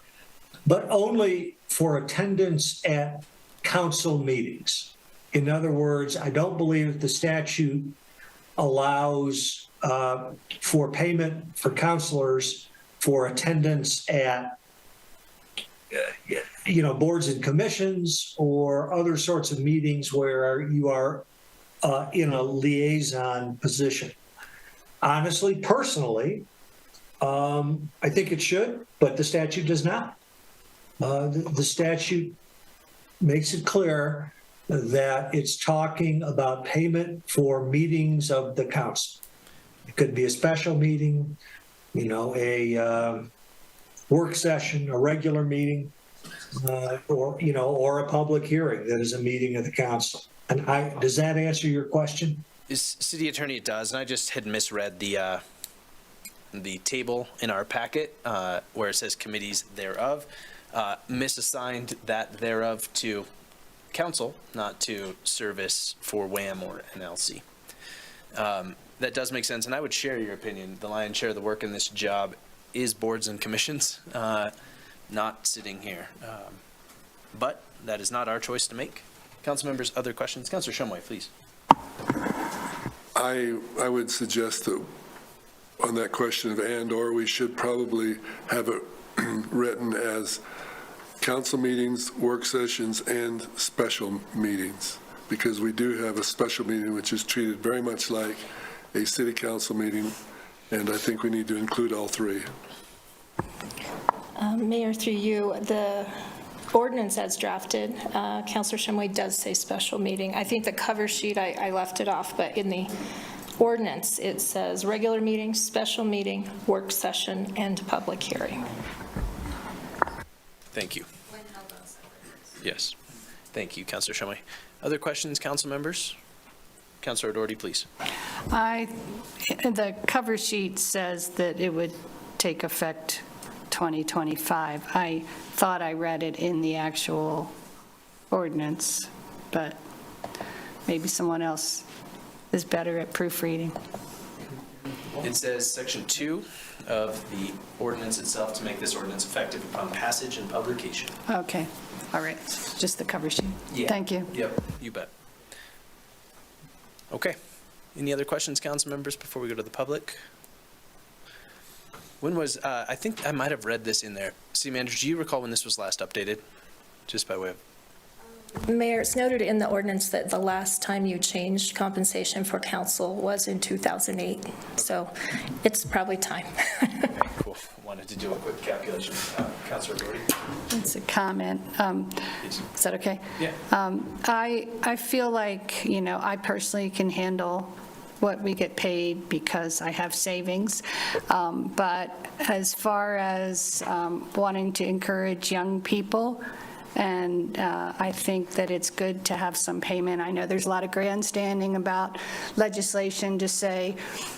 but only for attendance at council meetings. In other words, I don't believe that the statute allows for payment for counselors for attendance at boards and commissions or other sorts of meetings where you are in a liaison position. Honestly, personally, I think it should, but the statute does not. The statute makes it clear that it's talking about payment for meetings of the council. It could be a special meeting, a work session, a regular meeting, or a public hearing that is a meeting of the council. And does that answer your question? City Attorney, it does, and I just had misread the table in our packet where it says committees thereof, misassigned that thereof to council, not to service for WHAM or NLC. That does make sense, and I would share your opinion. The lion's share of the work in this job is boards and commissions, not sitting here. But that is not our choice to make. Council members, other questions? Councilor Shumway, please. I would suggest that on that question of and or, we should probably have it written as council meetings, work sessions, and special meetings, because we do have a special meeting which is treated very much like a city council meeting, and I think we need to include all three. Mayor, through you, the ordinance as drafted, Councilor Shumway does say special meeting. I think the cover sheet, I left it off, but in the ordinance, it says regular meeting, special meeting, work session, and public hearing. Thank you. Yes. Thank you, Councilor Shumway. Other questions, council members? Councilor Doherty, please. The cover sheet says that it would take effect 2025. I thought I read it in the actual ordinance, but maybe someone else is better at proofreading. It says section 2 of the ordinance itself to make this ordinance effective upon passage and publication. Okay, all right, just the cover sheet. Yeah. Thank you. Yep, you bet. Okay. Any other questions, council members, before we go to the public? When was, I think I might have read this in there. City Manager, do you recall when this was last updated? Just by way of. Mayor, it's noted in the ordinance that the last time you changed compensation for council was in 2008. So it's probably time. Okay, cool. Wanted to do a quick calculation. Councilor Doherty? It's a comment. Is that okay? Yeah. I feel like, I personally can handle what we get paid because I have savings. But as far as wanting to encourage young people, and I think that it's good to have some payment. I know there's a lot of grandstanding about legislation to say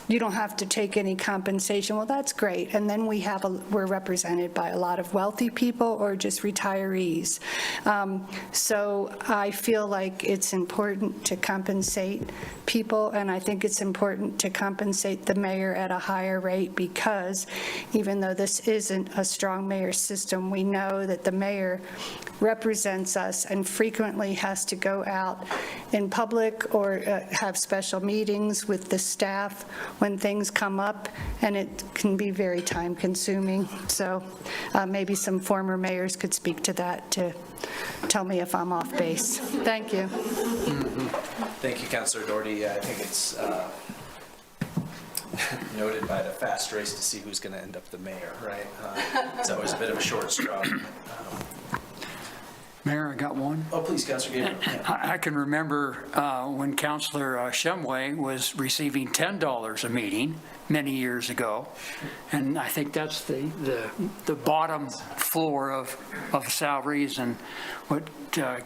you don't have to take any compensation. Well, that's great. And then we're represented by a lot of wealthy people or just retirees. So I feel like it's important to compensate people, and I think it's important to compensate the mayor at a higher rate because even though this isn't a strong mayor system, we know that the mayor represents us and frequently has to go out in public or have special meetings with the staff when things come up, and it can be very time consuming. So maybe some former mayors could speak to that to tell me if I'm off base. Thank you. Thank you, Councilor Doherty. I think it's noted by the fast race to see who's going to end up the mayor, right? It's always a bit of a short straw. Mayor, I got one. Oh, please, Councilor Gabriel. Yeah. I can remember when Councilor Shumway was receiving $10 a meeting many years ago, and I think that's the bottom floor of salaries, and what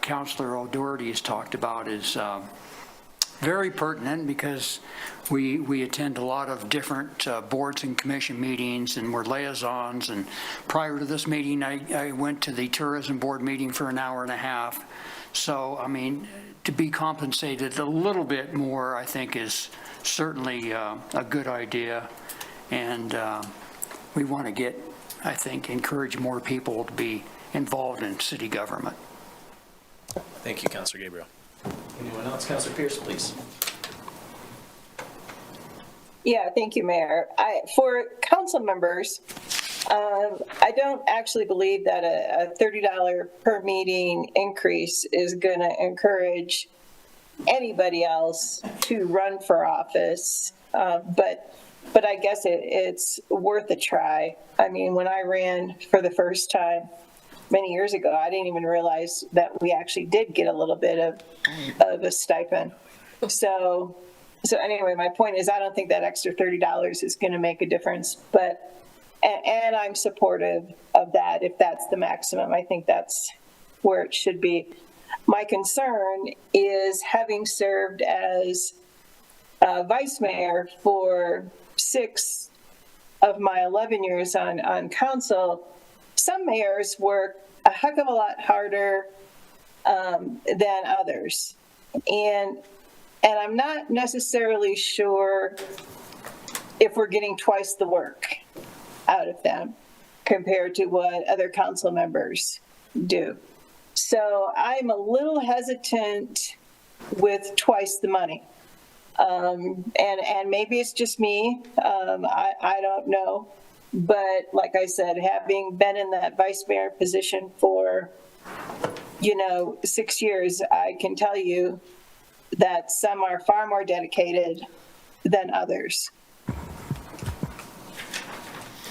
Councilor O'Doherty has talked about is very pertinent because we attend a lot of different boards and commission meetings, and we're liaisons. And prior to this meeting, I went to the tourism board meeting for an hour and a half. So, I mean, to be compensated a little bit more, I think, is certainly a good idea. And we want to encourage more people to be involved in city government. Thank you, Councilor Gabriel. Anyone else? Councilor Pierce, please. Yeah, thank you, Mayor. For council members, I don't actually believe that a $30 per meeting increase is going to encourage anybody else to run for office, but I guess it's worth a try. I mean, when I ran for the first time many years ago, I didn't even realize that we actually did get a little bit of a stipend. So anyway, my point is I don't think that extra $30 is going to make a difference, and I'm supportive of that if that's the maximum. I think that's where it should be. My concern is, having served as vice mayor for 6 of my 11 years on council, some mayors work a heck of a lot harder than others. And I'm not necessarily sure if we're getting twice the work out of them compared to what other council members do. So I'm a little hesitant with twice the money. And maybe it's just me. I don't know. But like I said, having been in that vice mayor position for, 6 years, I can tell you that some are far more dedicated than others.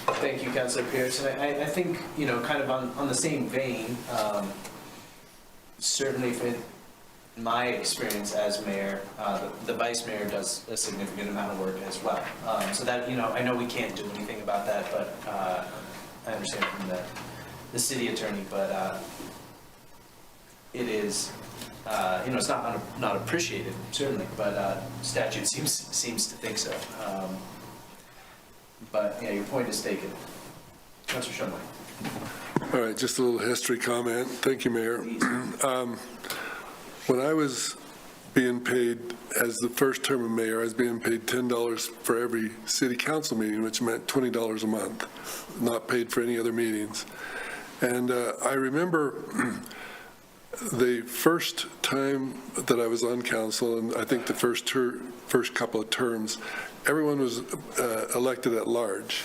Thank you, Councilor Pierce. And I think, kind of on the same vein, certainly my experience as mayor, the vice mayor does a significant amount of work as well. So that, I know we can't do anything about that, but I understand from the city attorney, but it is, it's not appreciated, certainly, but statute seems to think so. But, yeah, your point is taken. Councilor Shumway. All right, just a little history comment. Thank you, Mayor. When I was being paid as the first term of mayor, I was being paid $10 for every city council meeting, which meant $20 a month, not paid for any other meetings. And I remember the first time that I was on council, and I think the first couple of terms, everyone was elected at large,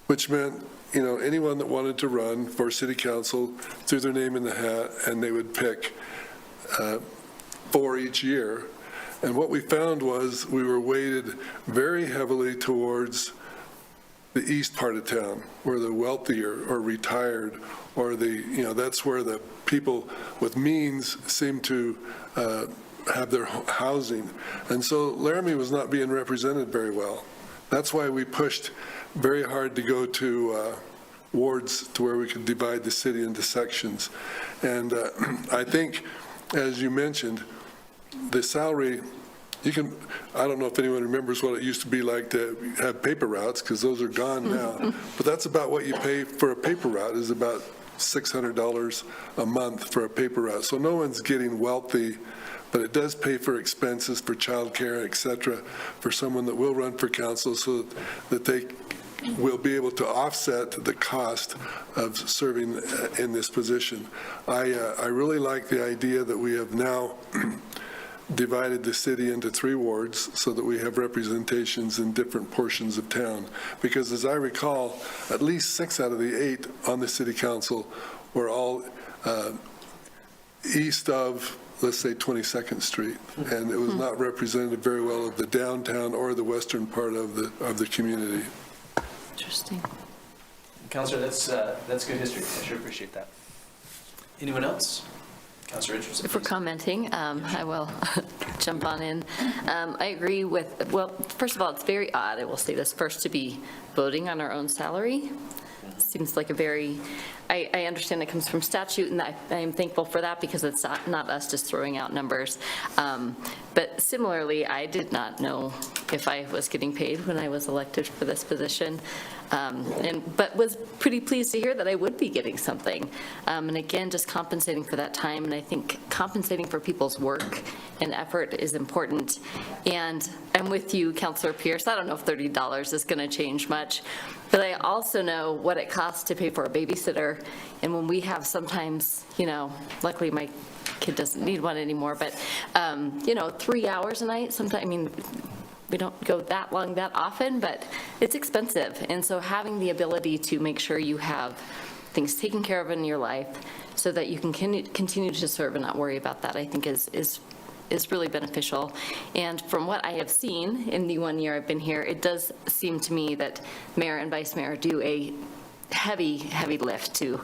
which meant, anyone that wanted to run for city council threw their name in the hat, and they would pick 4 each year. And what we found was we were weighted very heavily towards the east part of town, where the wealthier or retired, or that's where the people with means seem to have their housing. And so Laramie was not being represented very well. That's why we pushed very hard to go to wards to where we could divide the city into sections. And I think, as you mentioned, the salary, I don't know if anyone remembers what it used to be like to have paper routes, because those are gone now. But that's about what you pay for a paper route, is about $600 a month for a paper route. So no one's getting wealthy, but it does pay for expenses for childcare, et cetera, for someone that will run for council, so that they will be able to offset the cost of serving in this position. I really like the idea that we have now divided the city into 3 wards so that we have representations in different portions of town. Because as I recall, at least 6 out of the 8 on the city council were all east of, let's say, 22nd Street. And it was not represented very well of the downtown or the western part of the community. Interesting. Councilor, that's good history. I sure appreciate that. Anyone else? Councilor Richardson. If we're commenting, I will jump on in. I agree with, well, first of all, it's very odd, I will say this first, to be voting on our own salary. Seems like a very, I understand it comes from statute, and I am thankful for that, because it's not us just throwing out numbers. But similarly, I did not know if I was getting paid when I was elected for this position, but was pretty pleased to hear that I would be getting something. And again, just compensating for that time, and I think compensating for people's work and effort is important. And I'm with you, Councilor Pierce. I don't know if $30 is going to change much, but I also know what it costs to pay for a babysitter. And when we have sometimes, luckily my kid doesn't need one anymore, but 3 hours a night, sometimes, we don't go that long that often, but it's expensive. And so having the ability to make sure you have things taken care of in your life so that you can continue to serve and not worry about that, I think is really beneficial. And from what I have seen in the 1 year I've been here, it does seem to me that mayor and vice mayor do a heavy lift to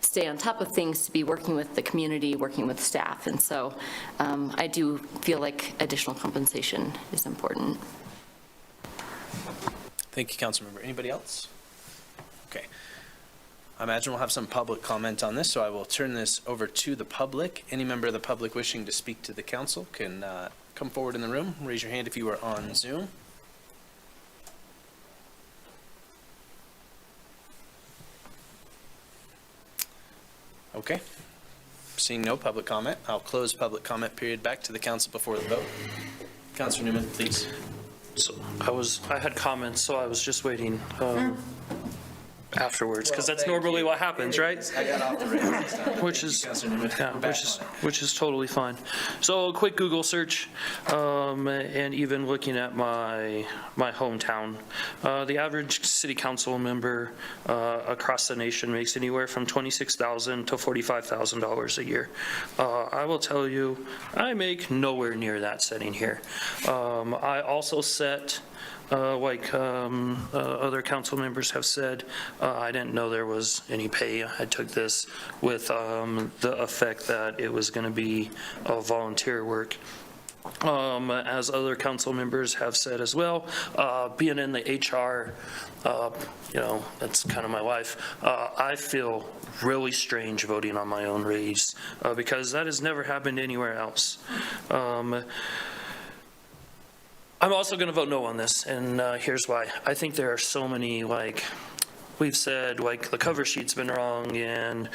stay on top of things, to be working with the community, working with staff. And so I do feel like additional compensation is important. Thank you, Councilmember. Anybody else? Okay. I imagine we'll have some public comment on this, so I will turn this over to the public. Any member of the public wishing to speak to the council can come forward in the room. Raise your hand if you are on Zoom. Okay. Seeing no public comment, I'll close public comment period. Back to the council before the vote. Councilor Newman, please. So I had comments, so I was just waiting afterwards, because that's normally what happens, right? I got off the rails this time. Which is totally fine. So a quick Google search, and even looking at my hometown, the average city council member across the nation makes anywhere from $26,000 to $45,000 a year. I will tell you, I make nowhere near that setting here. I also set, like other council members have said, I didn't know there was any pay. I took this with the effect that it was going to be volunteer work. As other council members have said as well, being in the HR, that's kind of my life, I feel really strange voting on my own raise because that has never happened anywhere else. I'm also going to vote no on this, and here's why. I think there are so many, we've said, the cover sheet's been wrong, and,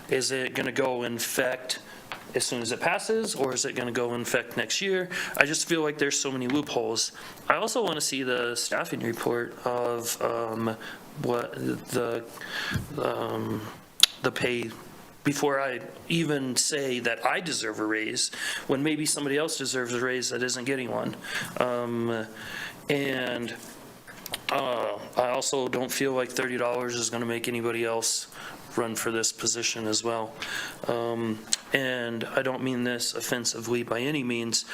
is it going to go in effect as soon as it passes, or is it going to go in effect next year? I just feel like there's so many loopholes. I also want to see the staffing report of what the pay before I even say that I deserve a raise, when maybe somebody else deserves a raise that isn't getting one. And I also don't feel like $30 is going to make anybody else run for this position as well. And I don't mean this offensively by any means.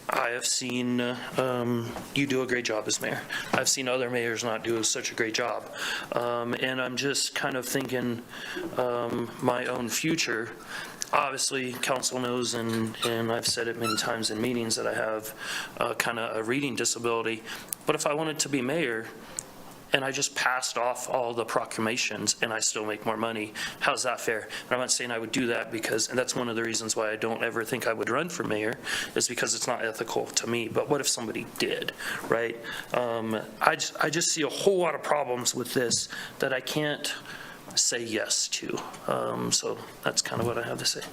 I have seen you do a great job as mayor. I've seen other mayors not do such a great job. And I'm just kind of thinking my own future. Obviously, council knows, and I've said it many times in meetings, that I have kind of a reading disability. But if I wanted to be mayor, and I just passed off all the proclamations and I still make more money, how's that fair? And I'm not saying I would do that because, and that's one of the reasons why I don't ever think I would run for mayor, is because it's not ethical to me. But what if somebody did, right? I just see a whole lot of problems with this that I can't say yes to. So that's kind of what I have to say.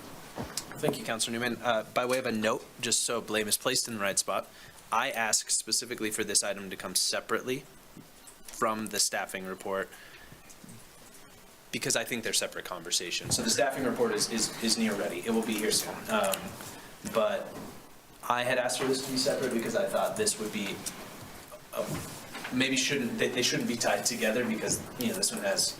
Thank you, Councilor Newman. By way of a note, just so blame is placed in the right spot, I asked specifically for this item to come separately from the staffing report because I think they're separate conversations. So the staffing report is near ready. It will be here soon. But I had asked for this to be separate because I thought this would be maybe they shouldn't be tied together, because this one has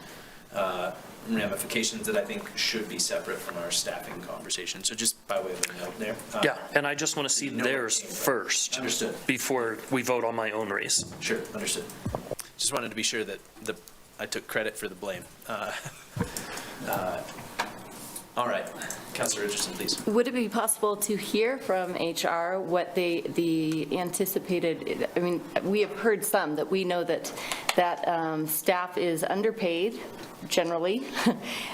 ramifications that I think should be separate from our staffing conversation. So just by way of a note there. Yeah, and I just want to see theirs first. Understood. Before we vote on my own raise. Sure, understood. Just wanted to be sure that I took credit for the blame. All right, Councilor Richardson, please. Would it be possible to hear from HR what the anticipated, I mean, we have heard some that we know that staff is underpaid generally.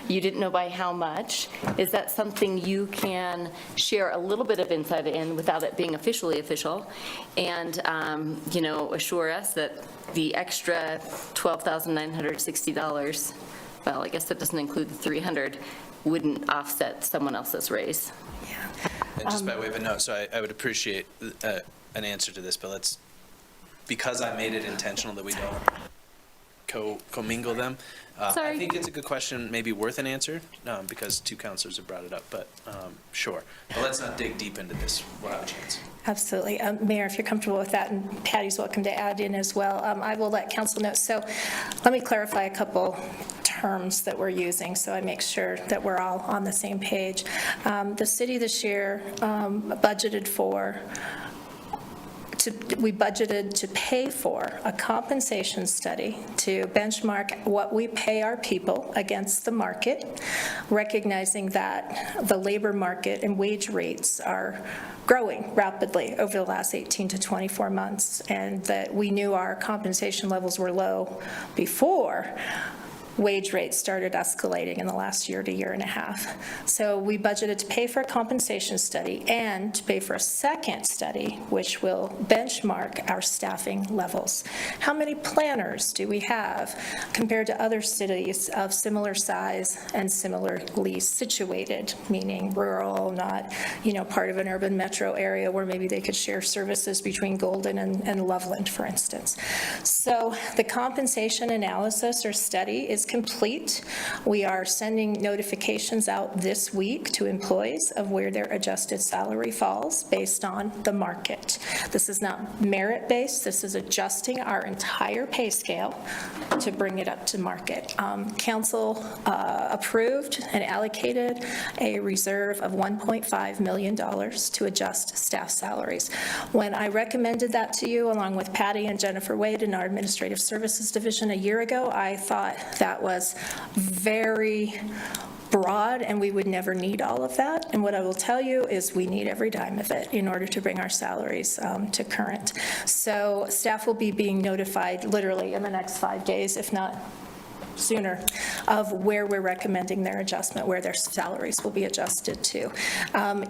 You didn't know by how much. Is that something you can share a little bit of insight in without it being officially official, and assure us that the extra $12,960, well, I guess that doesn't include the $300, wouldn't offset someone else's raise? And just by way of a note, so I would appreciate an answer to this, but because I made it intentional that we don't commingle them. I think it's a good question, maybe worth an answer, because two councilors have brought it up, but sure. But let's not dig deep into this. We'll have a chance. Absolutely. Mayor, if you're comfortable with that, and Patty's welcome to add in as well, I will let council know. So let me clarify a couple terms that we're using so I make sure that we're all on the same page. The city this year budgeted to pay for a compensation study to benchmark what we pay our people against the market, recognizing that the labor market and wage rates are growing rapidly over the last 18 to 24 months, and that we knew our compensation levels were low before wage rates started escalating in the last year to year and a half. So we budgeted to pay for a compensation study and to pay for a second study, which will benchmark our staffing levels. How many planners do we have compared to other cities of similar size and similarly situated, meaning rural, not, part of an urban metro area where maybe they could share services between Golden and Loveland, for instance. So the compensation analysis or study is complete. We are sending notifications out this week to employees of where their adjusted salary falls based on the market. This is not merit-based. This is adjusting our entire pay scale to bring it up to market. Council approved and allocated a reserve of $1.5 million to adjust staff salaries. When I recommended that to you, along with Patty and Jennifer Wade in our Administrative Services Division a year ago, I thought that was very broad and we would never need all of that. And what I will tell you is we need every dime of it in order to bring our salaries to current. So staff will be being notified literally in the next 5 days, if not sooner, of where we're recommending their adjustment, where their salaries will be adjusted to.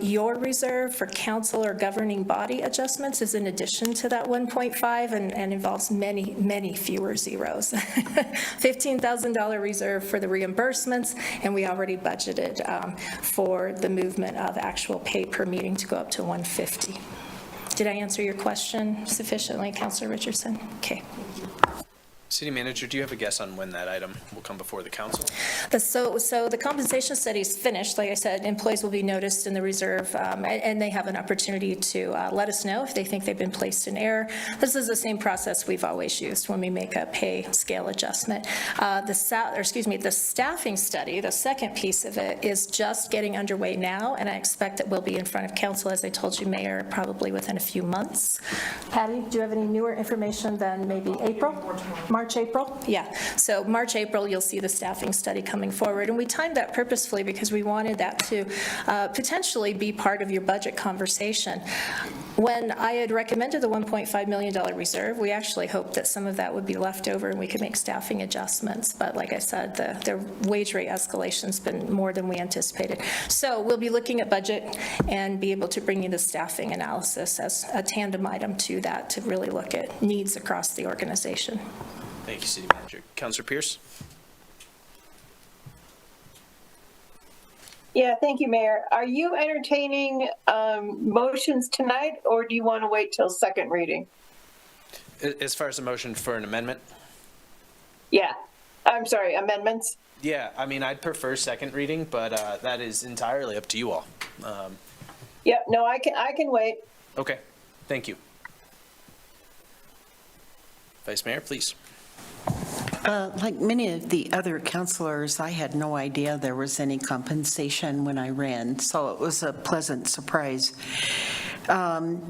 Your reserve for council or governing body adjustments is in addition to that 1.5 and involves many, many fewer zeros. $15,000 reserve for the reimbursements, and we already budgeted for the movement of actual pay per meeting to go up to $150. Did I answer your question sufficiently, Councilor Richardson? Okay. City Manager, do you have a guess on when that item will come before the council? So the compensation study is finished. Like I said, employees will be noticed in the reserve, and they have an opportunity to let us know if they think they've been placed in error. This is the same process we've always used when we make a pay scale adjustment. The staffing study, the second piece of it, is just getting underway now, and I expect it will be in front of council, as I told you, Mayor, probably within a few months. Patty, do you have any newer information than maybe April? March, April? Yeah. So March, April, you'll see the staffing study coming forward. And we timed that purposefully because we wanted that to potentially be part of your budget conversation. When I had recommended the $1.5 million reserve, we actually hoped that some of that would be left over and we could make staffing adjustments. But like I said, the wage rate escalation's been more than we anticipated. So we'll be looking at budget and be able to bring you the staffing analysis as a tandem item to that to really look at needs across the organization. Thank you, City Manager. Councilor Pierce? Yeah, thank you, Mayor. Are you entertaining motions tonight, or do you want to wait till second reading? As far as a motion for an amendment? Yeah, I'm sorry, amendments? Yeah, I mean, I'd prefer second reading, but that is entirely up to you all. Yep, no, I can wait. Okay, thank you. Vice Mayor, please. Like many of the other councilors, I had no idea there was any compensation when I ran, so it was a pleasant surprise. In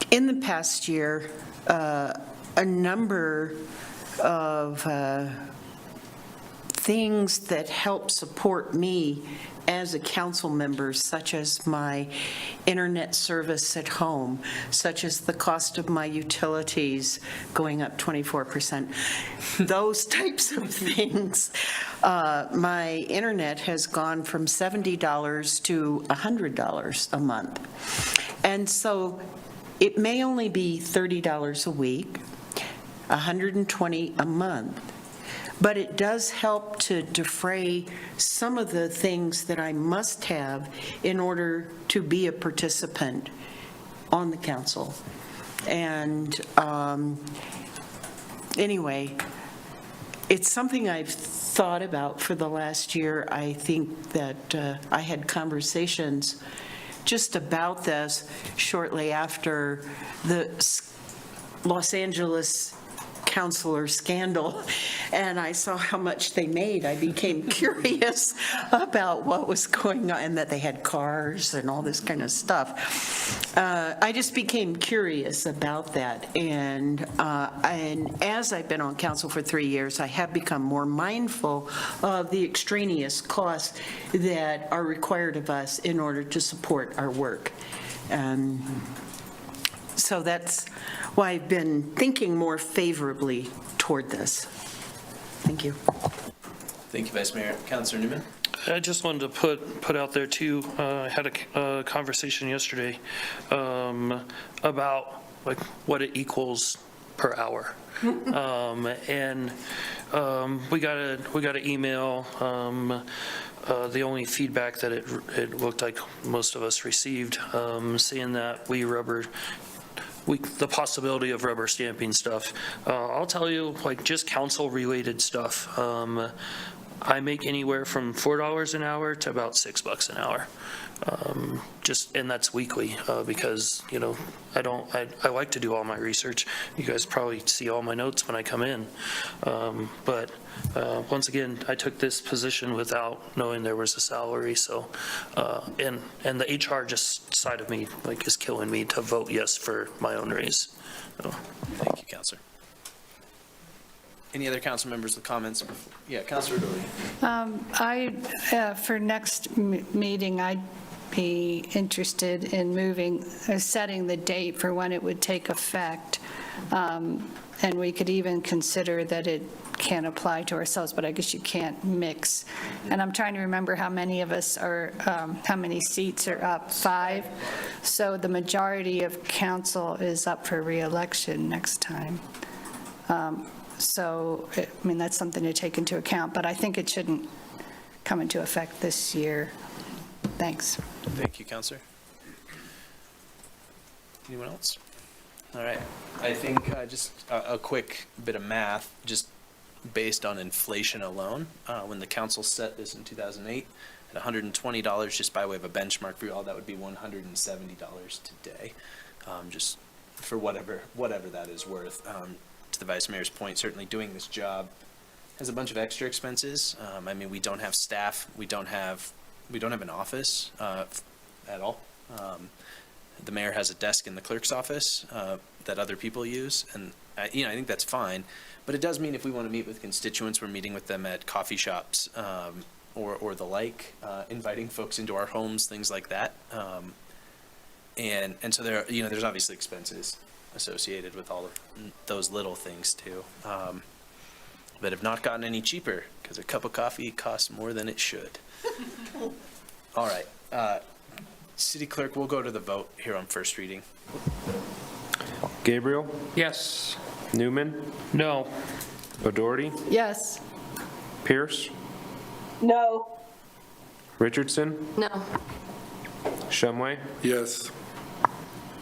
the past year, a number of things that help support me as a council member, such as my internet service at home, such as the cost of my utilities going up 24%, those types of things. My internet has gone from $70 to $100 a month. And so it may only be $30 a week, $120 a month, but it does help to defray some of the things that I must have in order to be a participant on the council. And anyway, it's something I've thought about for the last year. I think that I had conversations just about this shortly after the Los Angeles councilor scandal, and I saw how much they made. I became curious about what was going on, and that they had cars and all this kind of stuff. I just became curious about that, and as I've been on council for 3 years, I have become more mindful of the extraneous costs that are required of us in order to support our work. So that's why I've been thinking more favorably toward this. Thank you. Thank you, Vice Mayor. Councilor Newman? I just wanted to put out there too, I had a conversation yesterday about like what it equals per hour. And we got an email. The only feedback that it looked like most of us received, saying that we the possibility of rubber stamping stuff. I'll tell you, like, just council-related stuff. I make anywhere from $4 an hour to about $6 an hour. And that's weekly, because, you know, I like to do all my research. You guys probably see all my notes when I come in. But once again, I took this position without knowing there was a salary, so, and the HR just side of me, like, is killing me to vote yes for my own raise. So. Thank you, Counselor. Any other council members with comments? Yeah, Counselor Dooley. For next meeting, I'd be interested in setting the date for when it would take effect. And we could even consider that it can apply to ourselves, but I guess you can't mix. And I'm trying to remember how many of us are, how many seats are up, 5. So the majority of council is up for re-election next time. So, I mean, that's something to take into account, but I think it shouldn't come into effect this year. Thanks. Thank you, Counselor. Anyone else? All right. I think just a quick bit of math, just based on inflation alone. When the council set this in 2008 at $120, just by way of a benchmark for you all, that would be $170 today, just for whatever that is worth. To the Vice Mayor's point, certainly doing this job has a bunch of extra expenses. I mean, we don't have staff, we don't have an office at all. The mayor has a desk in the clerk's office that other people use, and I think that's fine. But it does mean if we want to meet with constituents, we're meeting with them at coffee shops or the like, inviting folks into our homes, things like that. And so there's obviously expenses associated with all of those little things too, that have not gotten any cheaper because a cup of coffee costs more than it should. All right, City Clerk, we'll go to the vote here on first reading. Gabriel? Yes. Newman? No. O'Doherty? Yes. Pierce? No. Richardson? No. Shumway? Yes.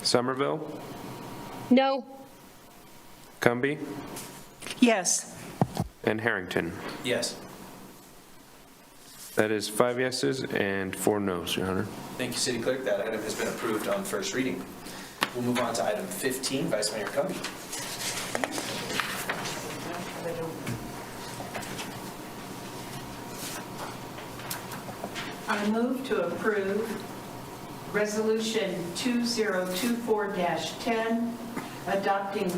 Somerville? No. Cumby? Yes. And Harrington? Yes. That is 5 yeses and 4 noes, Your Honor. Thank you, City Clerk. That item has been approved on first reading. We'll move on to item 15, Vice Mayor Cumby. I move to approve Resolution 2024-10, adopting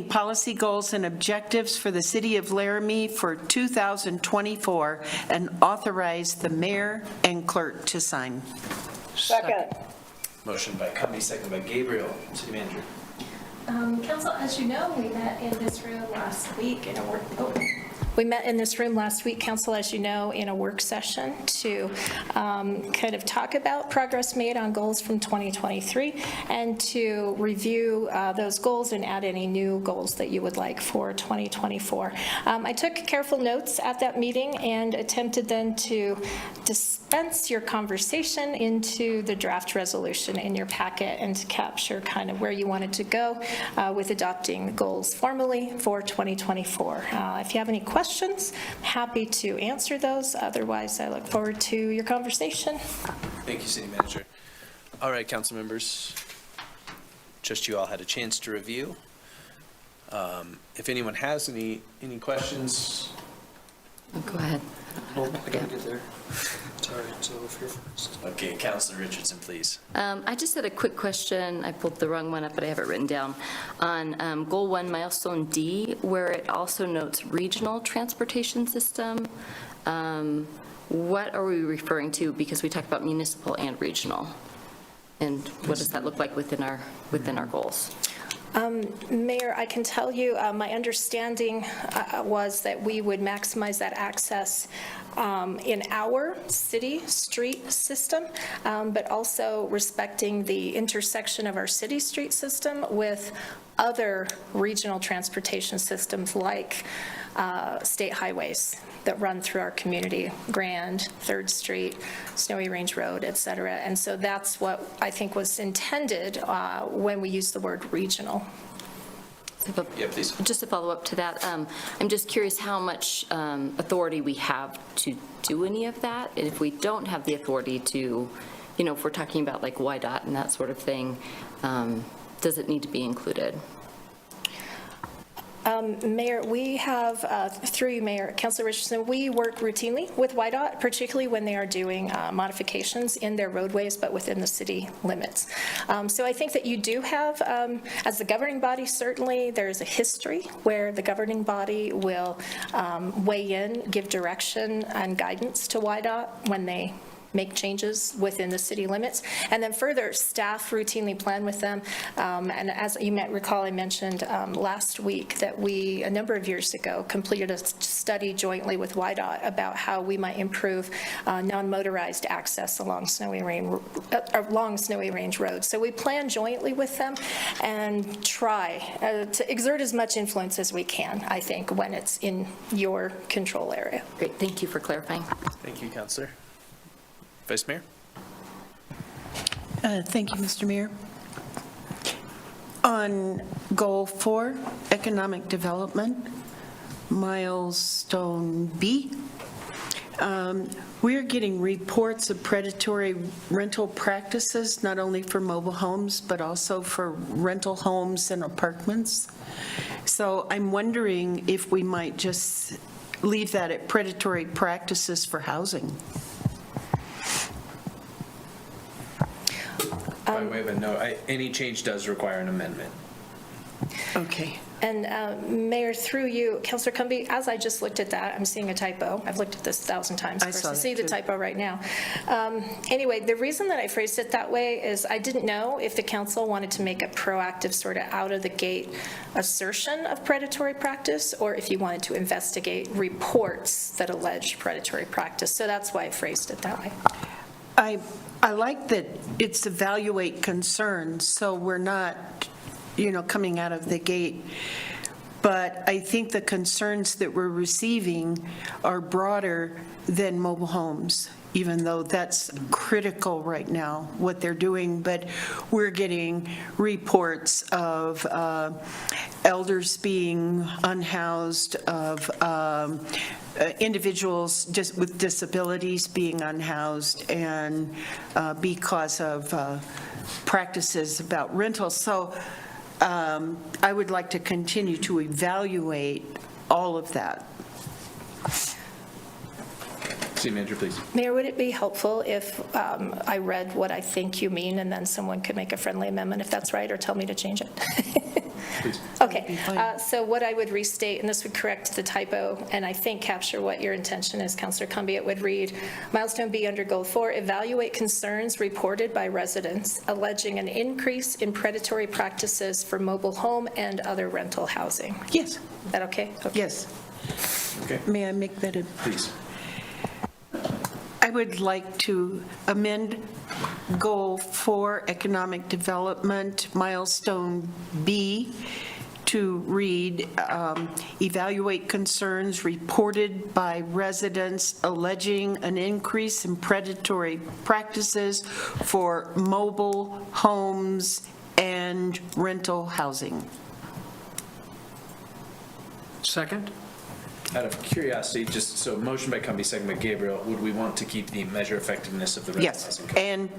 policy goals and objectives for the City of Laramie for 2024, and authorize the mayor and clerk to sign. Second. Motion by Cumby, second by Gabriel. City Manager. Council, as you know, we met in this room last week in a work. We met in this room last week, Council, as you know, in a work session to kind of talk about progress made on goals from 2023 and to review those goals and add any new goals that you would like for 2024. I took careful notes at that meeting and attempted then to dispense your conversation into the draft resolution in your packet and to capture kind of where you wanted to go with adopting goals formally for 2024. If you have any questions, happy to answer those. Otherwise, I look forward to your conversation. Thank you, City Manager. All right, council members, just you all had a chance to review. If anyone has any questions. Go ahead. Oh, I gotta get there. Sorry, so if you're first. Okay, Councilor Richardson, please. I just had a quick question. I pulled the wrong one up, but I have it written down. On Goal 1, Milestone D, where it also notes regional transportation system, what are we referring to? Because we talked about municipal and regional. And what does that look like within our goals? Mayor, I can tell you my understanding was that we would maximize that access in our city street system, but also respecting the intersection of our city street system with other regional transportation systems like state highways that run through our community, Grand, 3rd Street, Snowy Range Road, et cetera. And so that's what I think was intended when we use the word regional. Yeah, please. Just to follow up to that, I'm just curious how much authority we have to do any of that. And if we don't have the authority to, if we're talking about like YDOT and that sort of thing, does it need to be included? Mayor, we have, through you, Mayor, Councilor Richardson, we work routinely with YDOT, particularly when they are doing modifications in their roadways, but within the city limits. So I think that you do have, as the governing body, certainly there is a history where the governing body will weigh in, give direction and guidance to YDOT when they make changes within the city limits. And then further, staff routinely plan with them. And as you might recall, I mentioned last week that we, a number of years ago, completed a study jointly with YDOT about how we might improve non-motorized access along Snowy Range Road. So we plan jointly with them and try to exert as much influence as we can, I think, when it's in your control area. Great, thank you for clarifying. Thank you, Councillor. Vice Mayor? Thank you, Mr. Mayor. On Goal 4, Economic Development, Milestone B, we're getting reports of predatory rental practices, not only for mobile homes, but also for rental homes and apartments. So I'm wondering if we might just leave that at predatory practices for housing. By way of a note, any change does require an amendment. Okay. And Mayor, through you, Councilor Cumby, as I just looked at that, I'm seeing a typo. I've looked at this 1,000 times. Of course, I see the typo right now. Anyway, the reason that I phrased it that way is I didn't know if the council wanted to make a proactive sort of out-of-the-gate assertion of predatory practice, or if you wanted to investigate reports that allege predatory practice. So that's why I phrased it that way. I like that it's evaluate concerns, so we're not, coming out of the gate. But I think the concerns that we're receiving are broader than mobile homes, even though that's critical right now, what they're doing. But we're getting reports of elders being unhoused, of individuals just with disabilities being unhoused, and because of practices about rentals. So I would like to continue to evaluate all of that. City Manager, please. Mayor, would it be helpful if I read what I think you mean, and then someone could make a friendly amendment if that's right, or tell me to change it? Please. Okay, so what I would restate, and this would correct the typo, and I think capture what your intention is, Councilor Cumby, it would read, Milestone B under Goal 4, evaluate concerns reported by residents alleging an increase in predatory practices for mobile home and other rental housing. Yes. Is that okay? Yes. Okay. May I make that a... Please. I would like to amend Goal 4, Economic Development, Milestone B, to read, evaluate concerns reported by residents alleging an increase in predatory practices for mobile homes and rental housing. Second? Out of curiosity, just so motion by Cumby, second by Gabriel, would we want to keep the measure effectiveness of the rental housing Yes, code? and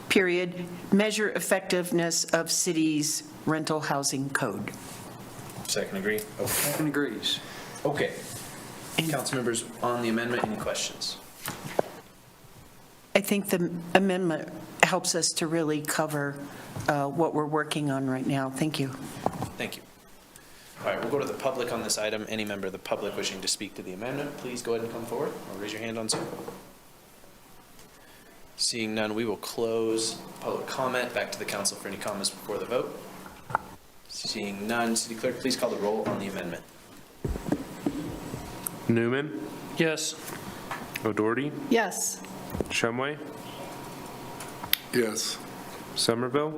period, measure effectiveness of city's rental housing code. Second agree? Okay. Second agrees. Okay. Council members, on the amendment, any questions? I think the amendment helps us to really cover what we're working on right now. Thank you. Thank you. All right, we'll go to the public on this item. Any member of the public wishing to speak to the amendment, please go ahead and come forward or raise your hand on Zoom. Seeing none, we will close public comment. Back to the council for any comments before the vote. Seeing none, City Clerk, please call the roll on the amendment. Newman, Yes. O'Doherty, Yes. Yes. Somerville,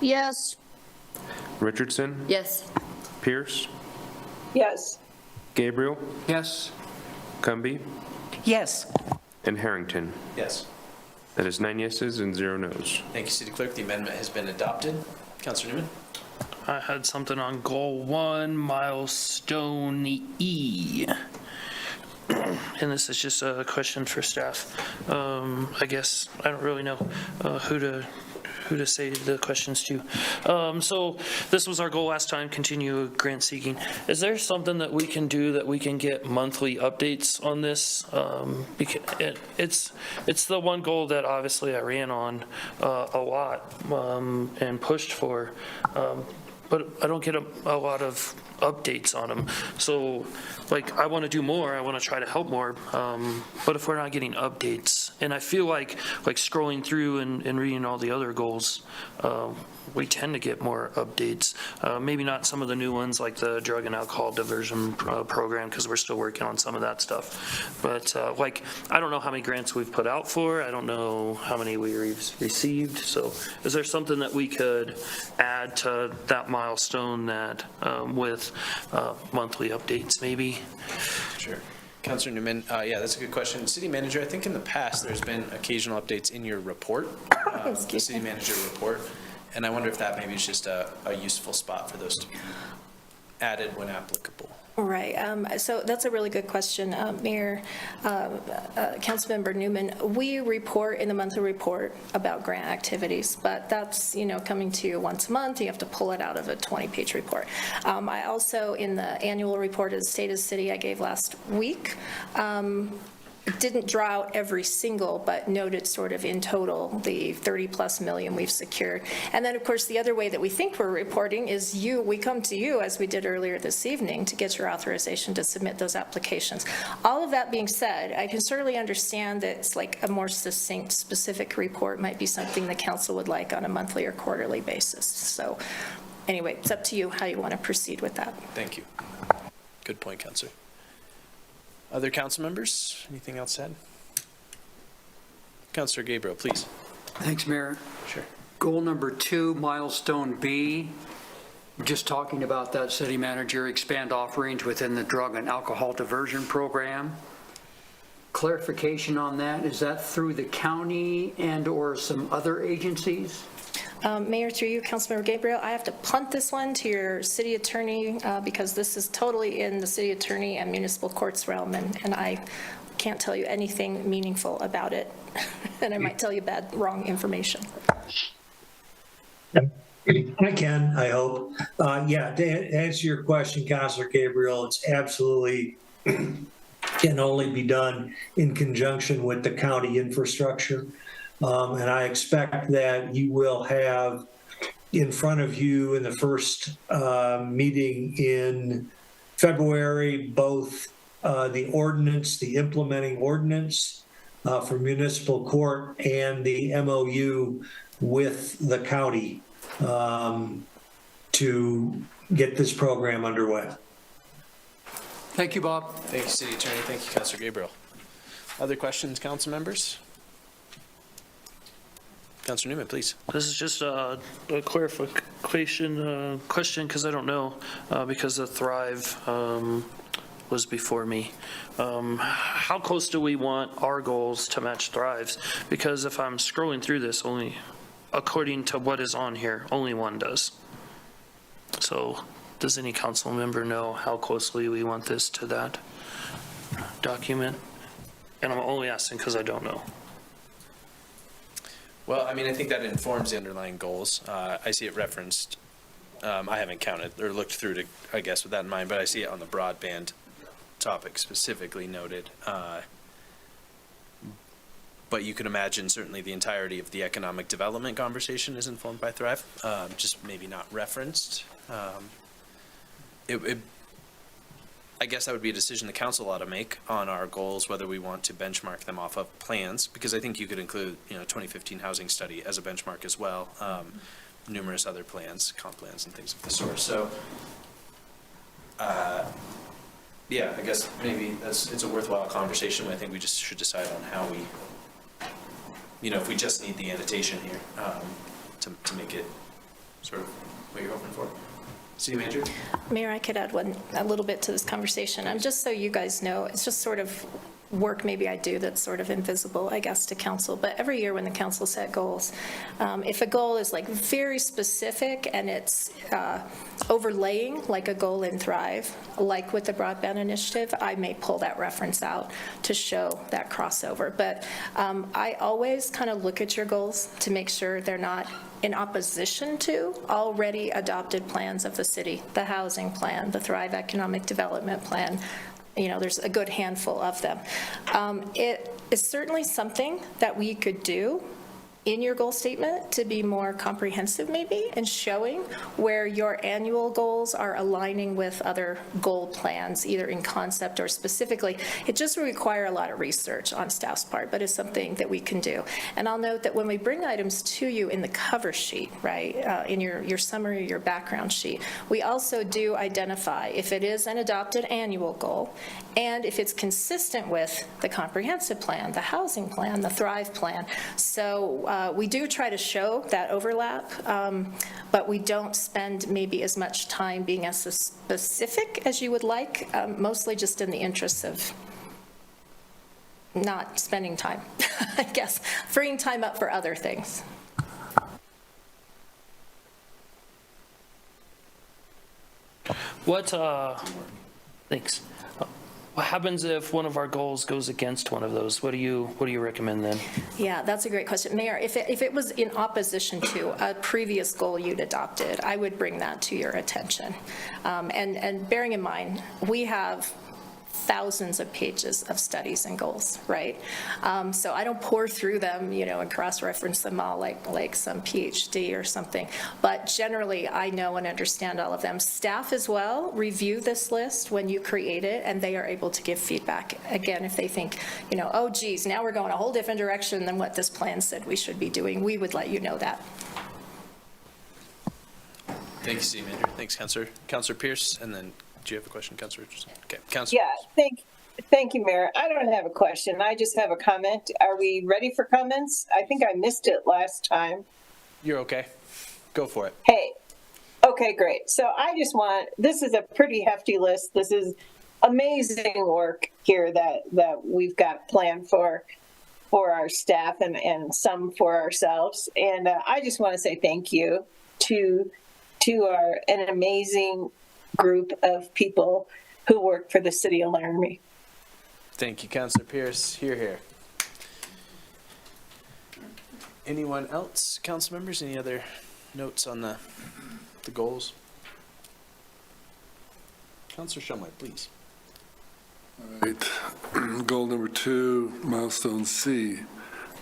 Yes. Richardson, Yes. Pierce, Yes. Gabriel, Yes. Cumby, Yes. and Harrington. Yes. That is 9 yeses and 0 nos. Thank you, City Clerk. The amendment has been adopted. Councilor Newman? I had something on goal 1, milestone E. And this is just a question for staff. I guess I don't really know who to say the questions to. So this was our goal last time, continue grant seeking. Is there something that we can do that we can get monthly updates on this? Because it's the one goal that obviously I ran on a lot and pushed for. But I don't get a lot of updates on them. So, like, I want to do more. I want to try to help more. But if we're not getting updates, and I feel like scrolling through and reading all the other goals, we tend to get more updates. Maybe not some of the new ones like the drug and alcohol diversion program, because we're still working on some of that stuff. But like, I don't know how many grants we've put out for. I don't know how many we received. So is there something that we could add to that milestone that with monthly updates maybe? Sure. Councilor Newman, yeah, that's a good question. City Manager, I think in the past, there's been occasional updates in your report, the City Manager report, and I wonder if that maybe is just a useful spot for those to be added when applicable. Right. So that's a really good question, Mayor, Councilmember Newman. We report in the monthly report about grant activities, but that's, coming to you once a month. You have to pull it out of a 20-page report. I also, in the annual report of the State of the City I gave last week, didn't draw out every single, but noted sort of in total the 30+ million we've secured. And then, of course, the other way that we think we're reporting is we come to you, as we did earlier this evening, to get your authorization to submit those applications. All of that being said, I can certainly understand that it's like a more succinct, specific report might be something the council would like on a monthly or quarterly basis. So anyway, it's up to you how you want to proceed with that. Thank you. Good point, Councilor. Other council members, anything else said? Councilor Gabriel, please. Thanks, Mayor. Sure. Goal number 2, milestone B, just talking about that, City Manager, expand offerings within the drug and alcohol diversion program. Clarification on that, is that through the county and or some other agencies? Mayor, through you, Councilmember Gabriel, I have to punt this one to your city attorney because this is totally in the city attorney and municipal courts realm, and I can't tell you anything meaningful about it, and I might tell you wrong information. I can, I hope. Yeah, to answer your question, Councilor Gabriel, it's absolutely can only be done in conjunction with the county infrastructure. And I expect that you will have in front of you in the first meeting in February, both the ordinance, the implementing ordinance for municipal court and the MOU with the county to get this program underway. Thank you, Bob. Thank you, City Attorney. Thank you, Councilor Gabriel. Other questions, council members? Councilor Newman, please. This is just a clarification question, because I don't know, because the Thrive was before me. How close do we want our goals to match Thrive's? Because if I'm scrolling through this, only according to what is on here, only one does. So does any council member know how closely we want this to that document? And I'm only asking because I don't know. Well, I mean, I think that informs the underlying goals. I see it referenced. I haven't counted or looked through to, I guess, with that in mind, but I see it on the broadband topic specifically noted. But you can imagine certainly the entirety of the economic development conversation is informed by Thrive, just maybe not referenced. I guess that would be a decision the council ought to make on our goals, whether we want to benchmark them off of plans, because I think you could include, 2015 housing study as a benchmark as well, numerous other plans, comp plans and things of the sort. So, yeah, I guess maybe it's a worthwhile conversation. I think we just should decide on how we, if we just need the annotation here to make it sort of what you're hoping for? City Manager? Mayor, I could add a little bit to this conversation. Just so you guys know, it's just sort of work maybe I do that's sort of invisible, I guess, to council. But every year when the council set goals, if a goal is like very specific and it's overlaying like a goal in Thrive, like with the broadband initiative, I may pull that reference out to show that crossover. But I always kind of look at your goals to make sure they're not in opposition to already adopted plans of the city, the housing plan, the Thrive Economic Development Plan. You know, there's a good handful of them. It is certainly something that we could do in your goal statement to be more comprehensive maybe and showing where your annual goals are aligning with other goal plans, either in concept or specifically. It just would require a lot of research on staff's part, but it's something that we can do. And I'll note that when we bring items to you in the cover sheet, right, in your summary, your background sheet, we also do identify if it is an adopted annual goal and if it's consistent with the comprehensive plan, the housing plan, the Thrive plan. So we do try to show that overlap, but we don't spend maybe as much time being as specific as you would like, mostly just in the interests of not spending time, I guess, freeing time up for other things. Thanks. What happens if one of our goals goes against one of those? What do you recommend then? Yeah, that's a great question. Mayor, if it was in opposition to a previous goal you'd adopted, I would bring that to your attention. And bearing in mind, we have thousands of pages of studies and goals, right? So I don't pour through them, you know, and cross-reference them all like some PhD or something. But generally, I know and understand all of them. Staff as well review this list when you create it, and they are able to give feedback. Again, if they think, you know, oh, geez, now we're going a whole different direction than what this plan said we should be doing, we would let you know that. Thank you, City Manager. Thanks, Councilor. Councilor Pierce, and then do you have a question, Councilor Richardson? Okay, Councilor. Yeah, thank you, Mayor. I don't have a question. I just have a comment. Are we ready for comments? I think I missed it last time. You're okay. Go for it. Hey, okay, great. So I just this is a pretty hefty list. This is amazing work here that we've got planned for our staff and some for ourselves. And I just want to say thank you to an amazing group of people who work for the city of Laramie. Thank you, Councilor Pierce. Hear, hear. Anyone else, council members? Any other notes on the goals? Councilor Shumway, please. All right. Goal number 2, milestone C,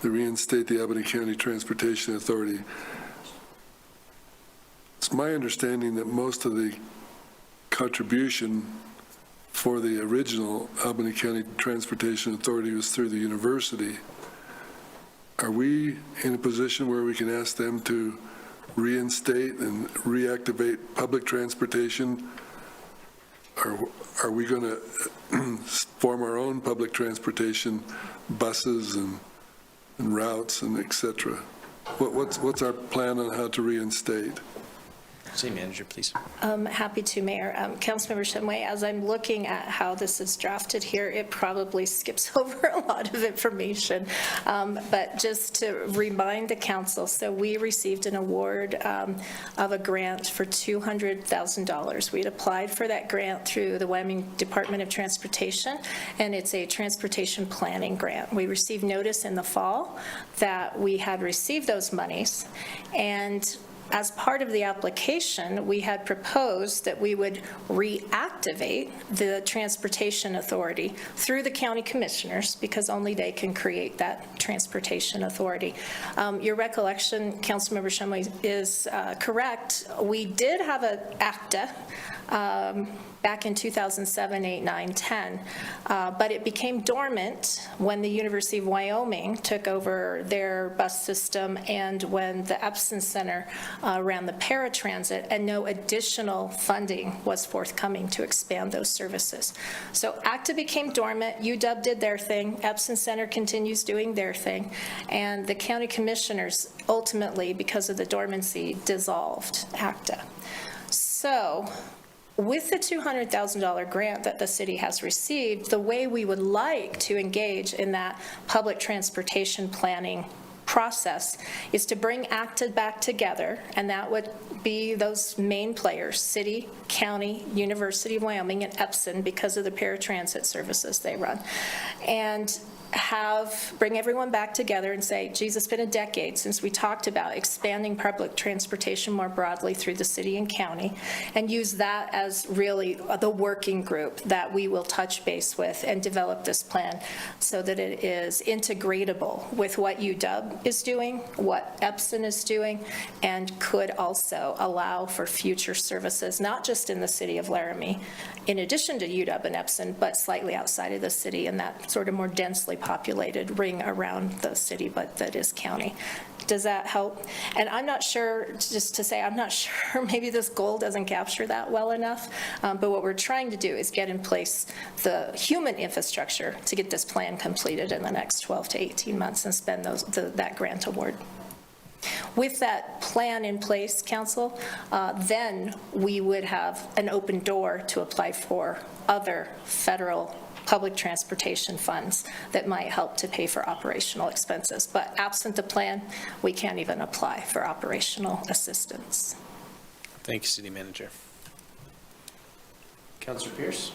to reinstate the Albany County Transportation Authority. It's my understanding that most of the contribution for the original Albany County Transportation Authority was through the university. Are we in a position where we can ask them to reinstate and reactivate public transportation? Are we going to form our own public transportation buses and routes and et cetera? What's our plan on how to reinstate? City Manager, please. Happy to, Mayor. Councilmember Shumway, as I'm looking at how this is drafted here, it probably skips over a lot of information. But just to remind the council, so we received an award of a grant for $200,000. We'd applied for that grant through the Wyoming Department of Transportation, and it's a transportation planning grant. We received notice in the fall that we had received those monies, and as part of the application, we had proposed that we would reactivate the Transportation Authority through the county commissioners, because only they can create that Transportation Authority. Your recollection, Councilmember Shumway, is correct. We did have an ACTA back in 2007, 8, 9, 10, but it became dormant when the University of Wyoming took over their bus system and when the Epson Center around the paratransit, and no additional funding was forthcoming to expand those services. So ACTA became dormant, UW did their thing, Epson Center continues doing their thing, and the county commissioners ultimately, because of the dormancy, dissolved ACTA. So with the $200,000 grant that the city has received, the way we would like to engage in that public transportation planning process is to bring ACTA back together, and that would be those main players, city, county, University of Wyoming, and Epson, because of the paratransit services they run, and bring everyone back together and say, geez, it's been a decade since we talked about expanding public transportation more broadly through the city and county, and use that as really the working group that we will touch base with and develop this plan so that it is integratable with what UW is doing, what Epson is doing, and could also allow for future services, not just in the city of Laramie, in addition to UW and Epson, but slightly outside of the city in that sort of more densely populated ring around the city, but that is county. Does that help? And I'm not sure, just to say, I'm not sure, maybe this goal doesn't capture that well enough, but what we're trying to do is get in place the human infrastructure to get this plan completed in the next 12 to 18 months and spend that grant award. With that plan in place, Council, then we would have an open door to apply for other federal public transportation funds that might help to pay for operational expenses. But absent the plan, we can't even apply for operational assistance. Thank you, City Manager. Councilor Pierce?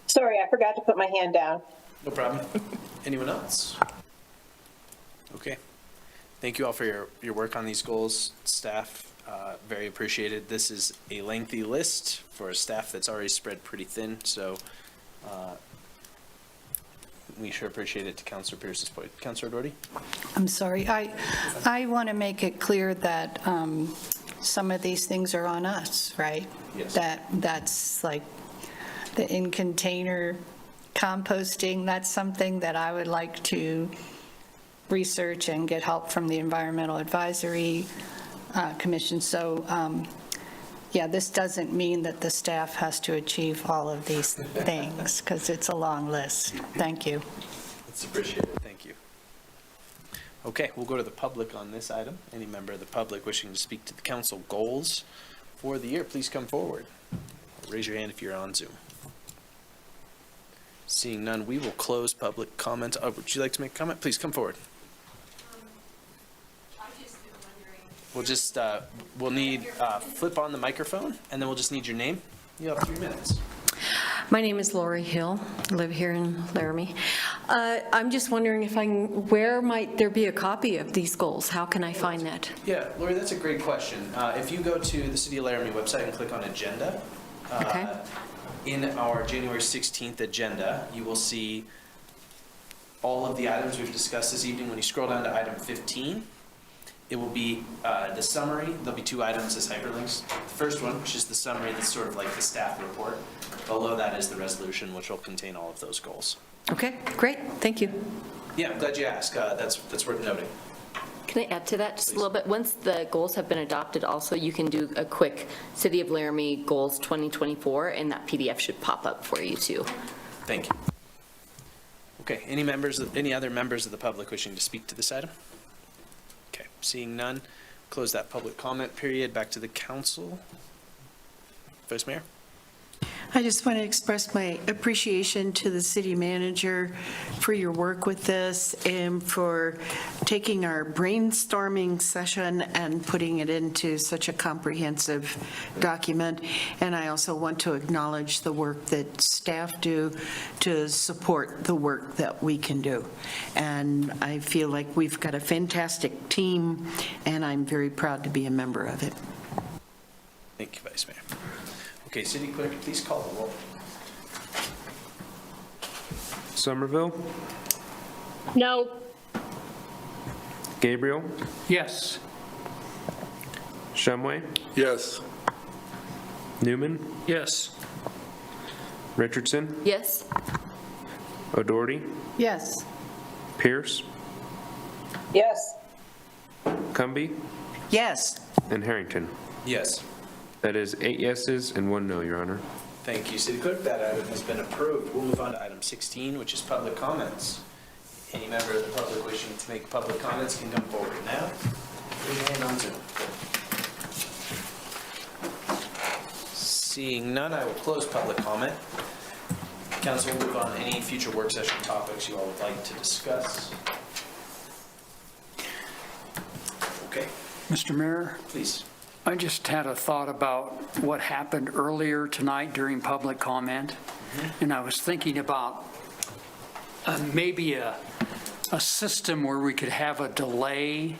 Sorry, I forgot to put my hand down. No problem. Anyone else? Okay. Thank you all for your work on these goals, staff. Very appreciated. This is a lengthy list for a staff that's already spread pretty thin, so we sure appreciate it to Councilor Pierce's point. Councilor Doherty? I'm sorry. I want to make it clear that some of these things are on us, right? Yes. That's like the in-container composting. That's something that I would like to research and get help from the Environmental Advisory Commission. So, yeah, this doesn't mean that the staff has to achieve all of these things, because it's a long list. Thank you. It's appreciated. Thank you. Okay, we'll go to the public on this item. Any member of the public wishing to speak to the council goals for the year, please come forward. Raise your hand if you're on Zoom. Seeing none, we will close public comment. Would you like to make a comment? Please come forward. We'll just, we'll need, flip on the microphone, and then we'll just need your name. You have 3 minutes. My name is Lori Hill. I live here in Laramie. I'm just wondering if where might there be a copy of these goals? How can I find that? Yeah, Lori, that's a great question. If you go to the City of Laramie website and click on Agenda, Okay. In our January 16th agenda, you will see all of the items we've discussed this evening. When you scroll down to item 15, it will be the summary. There'll be 2 items as hyperlinks. The first one, which is the summary, that's sort of like the staff report. Below that is the resolution, which will contain all of those goals. Okay, great. Thank you. Yeah, I'm glad you asked. That's worth noting. Can I add to that just a little bit? Once the goals have been adopted, also, you can do a quick City of Laramie Goals 2024, and that PDF should pop up for you, too. Thank you. Okay, any other members of the public wishing to speak to this item? Okay, seeing none, close that public comment period. Back to the council. Vice Mayor? I just want to express my appreciation to the city manager for your work with this and for taking our brainstorming session and putting it into such a comprehensive document. And I also want to acknowledge the work that staff do to support the work that we can do. And I feel like we've got a fantastic team, and I'm very proud to be a member of it. Thank you, Vice Mayor. Okay, City Clerk, please call the roll. Somerville, No. Gabriel, Yes. Shumway, Yes. Newman, Yes. Richardson, Yes? O'Doherty, Yes. Pierce, Yes. Cumby, Yes. and Harrington. Yes. That is 8 yeses and 1 no, Your Honor. Thank you, City Clerk. That item has been approved. We'll move on to item 16, which is public comments. Any member of the public wishing to make public comments can come forward now. Raise your hand on Zoom. Seeing none, I will close public comment. Council will move on to any future work session topics you all would like to discuss. Okay. Mr. Mayor? Please. I just had a thought about what happened earlier tonight during public comment, and I was thinking about maybe a system where we could have a delay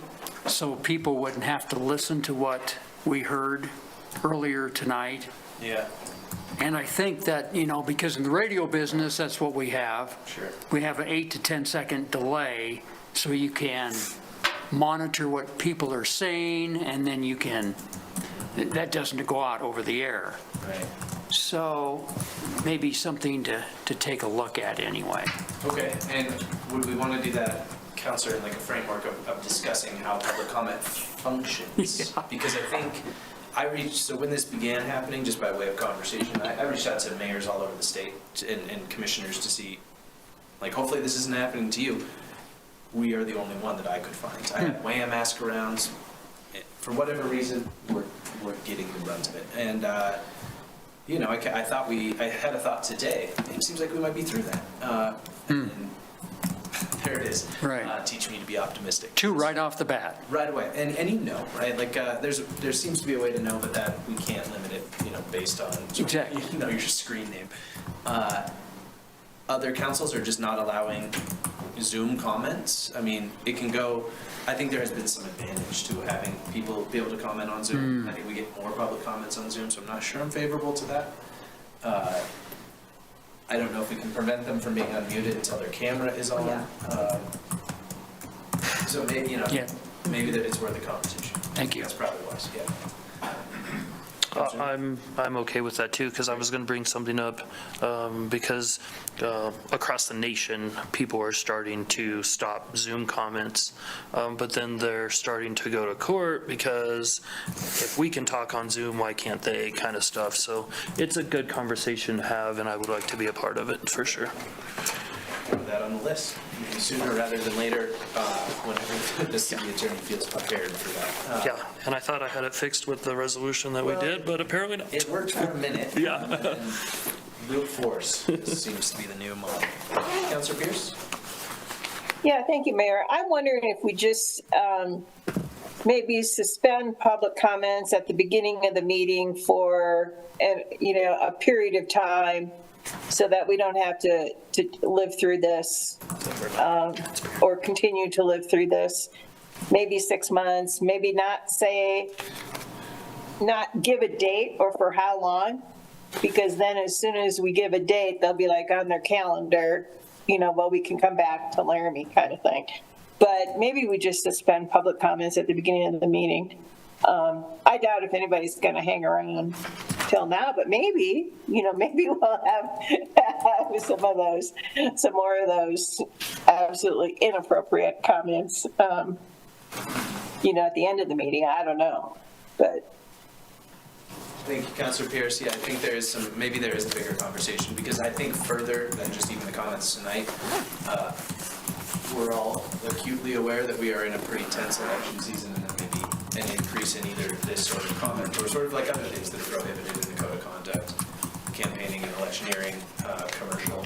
so people wouldn't have to listen to what we heard earlier tonight. Yeah. And I think that, because in the radio business, that's what we have. Sure. We have an 8 to 10 second delay, so you can monitor what people are saying, and then that doesn't go out over the air. Right. So maybe something to take a look at anyway. Okay, and would we want to do that, Counselor, in like a framework of discussing how public comment functions? Yeah. Because I think so when this began happening, just by way of conversation, I reached out to mayors all over the state and commissioners to see, like, hopefully this isn't happening to you. We are the only one that I could find. I had Wham ask arounds. For whatever reason, we're getting the brunt of it. And, I had a thought today. It seems like we might be through that. And there it is. Right. Teach me to be optimistic. 2 right off the bat. Right away. And right? Like, there seems to be a way to know that we can't limit it, based on Exactly. your screen name. Other councils are just not allowing Zoom comments. I mean, it can go, I think there has been some advantage to having people be able to comment on Zoom. I think we get more public comments on Zoom, so I'm not sure I'm favorable to that. I don't know if we can prevent them from being unmuted until their camera is on. Yeah. So maybe, maybe that it's worth a conversation. Thank you. That's probably wise, yeah. I'm okay with that too, because I was going to bring something up, because across the nation, people are starting to stop Zoom comments, but then they're starting to go to court because if we can talk on Zoom, why can't they, kind of stuff. So it's a good conversation to have, and I would like to be a part of it for sure. Put that on the list. Sooner rather than later, whenever the city attorney feels prepared for that. Yeah, and I thought I had it fixed with the resolution that we did, but apparently not. It worked for a minute. Yeah. And brute force seems to be the new model. Councilor Pierce? Yeah, thank you, Mayor. I'm wondering if we just maybe suspend public comments at the beginning of the meeting for, a period of time, so that we don't have to live through this or continue to live through this. Maybe 6 months, maybe not give a date or for how long, because then as soon as we give a date, they'll be like on their calendar, well, we can come back to Laramie kind of thing. But maybe we just suspend public comments at the beginning of the meeting. I doubt if anybody's going to hang around till now, but maybe we'll have some more of those absolutely inappropriate comments, at the end of the meeting. I don't know, but. Thank you, Councilor Pierce. Yeah, I think maybe there is a bigger conversation, because I think further than just even the comments tonight, we're all acutely aware that we are in a pretty tense election season, and that maybe an increase in either this sort of comment or sort of like other things that are prohibited in the code of conduct, campaigning and electioneering, commercial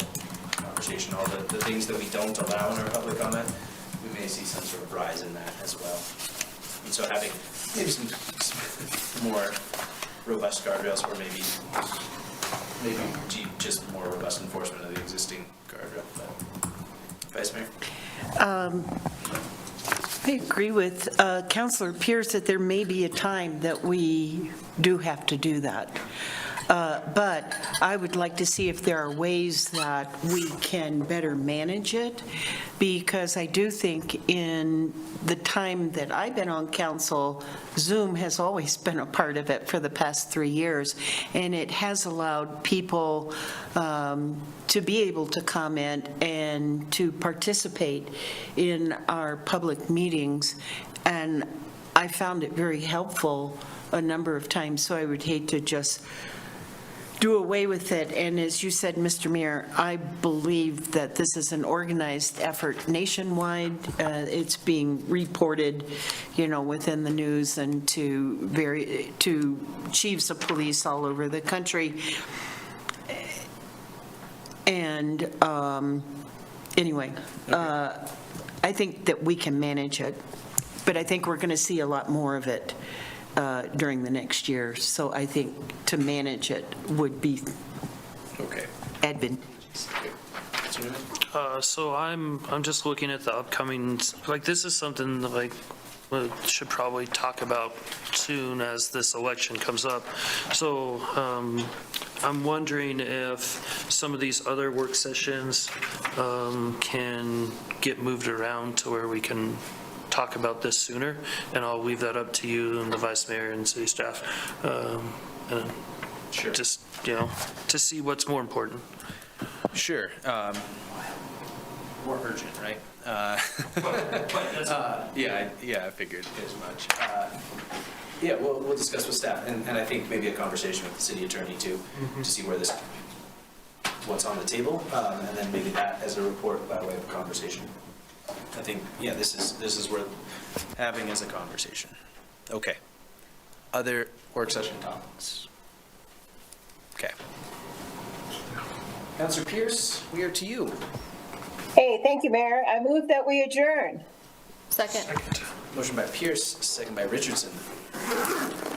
conversation, all the things that we don't allow in our public comment, we may see some sort of rise in that as well. And so having maybe some more robust guardrails, or maybe just more robust enforcement of the existing guardrail. But, Vice Mayor? I agree with Councilor Pierce that there may be a time that we do have to do that. But I would like to see if there are ways that we can better manage it, because I do think in the time that I've been on council, Zoom has always been a part of it for the past 3 years, and it has allowed people to be able to comment and to participate in our public meetings, and I found it very helpful a number of times, so I would hate to just do away with it. And as you said, Mr. Mayor, I believe that this is an organized effort nationwide. It's being reported, within the news and to chiefs of police all over the country. And anyway, I think that we can manage it, but I think we're going to see a lot more of it during the next year. So I think to manage it would be advantageous. So I'm just looking at the upcoming, this is something that we should probably talk about soon as this election comes up. So I'm wondering if some of these other work sessions can get moved around to where we can talk about this sooner, and I'll leave that up to you and the vice mayor and city staff. And Sure. Just, to see what's more important. Sure. More urgent, right? Yeah, I figured as much. Yeah, we'll discuss with staff, and I think maybe a conversation with the city attorney too, to see what's on the table, and then maybe that as a report by way of a conversation. I think, this is worth having as a conversation. Okay. Other work session topics? Okay. Councilor Pierce, we are to you. Hey, thank you, Mayor. I move that we adjourn. Second. Motion by Pierce, second by Richardson.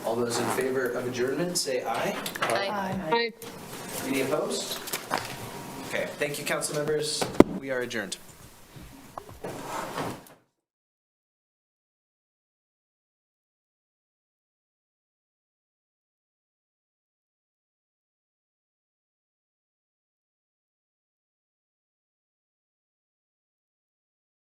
All those in favor of adjournment, say aye. Aye. Any opposed? Okay, thank you, council members. We are adjourned.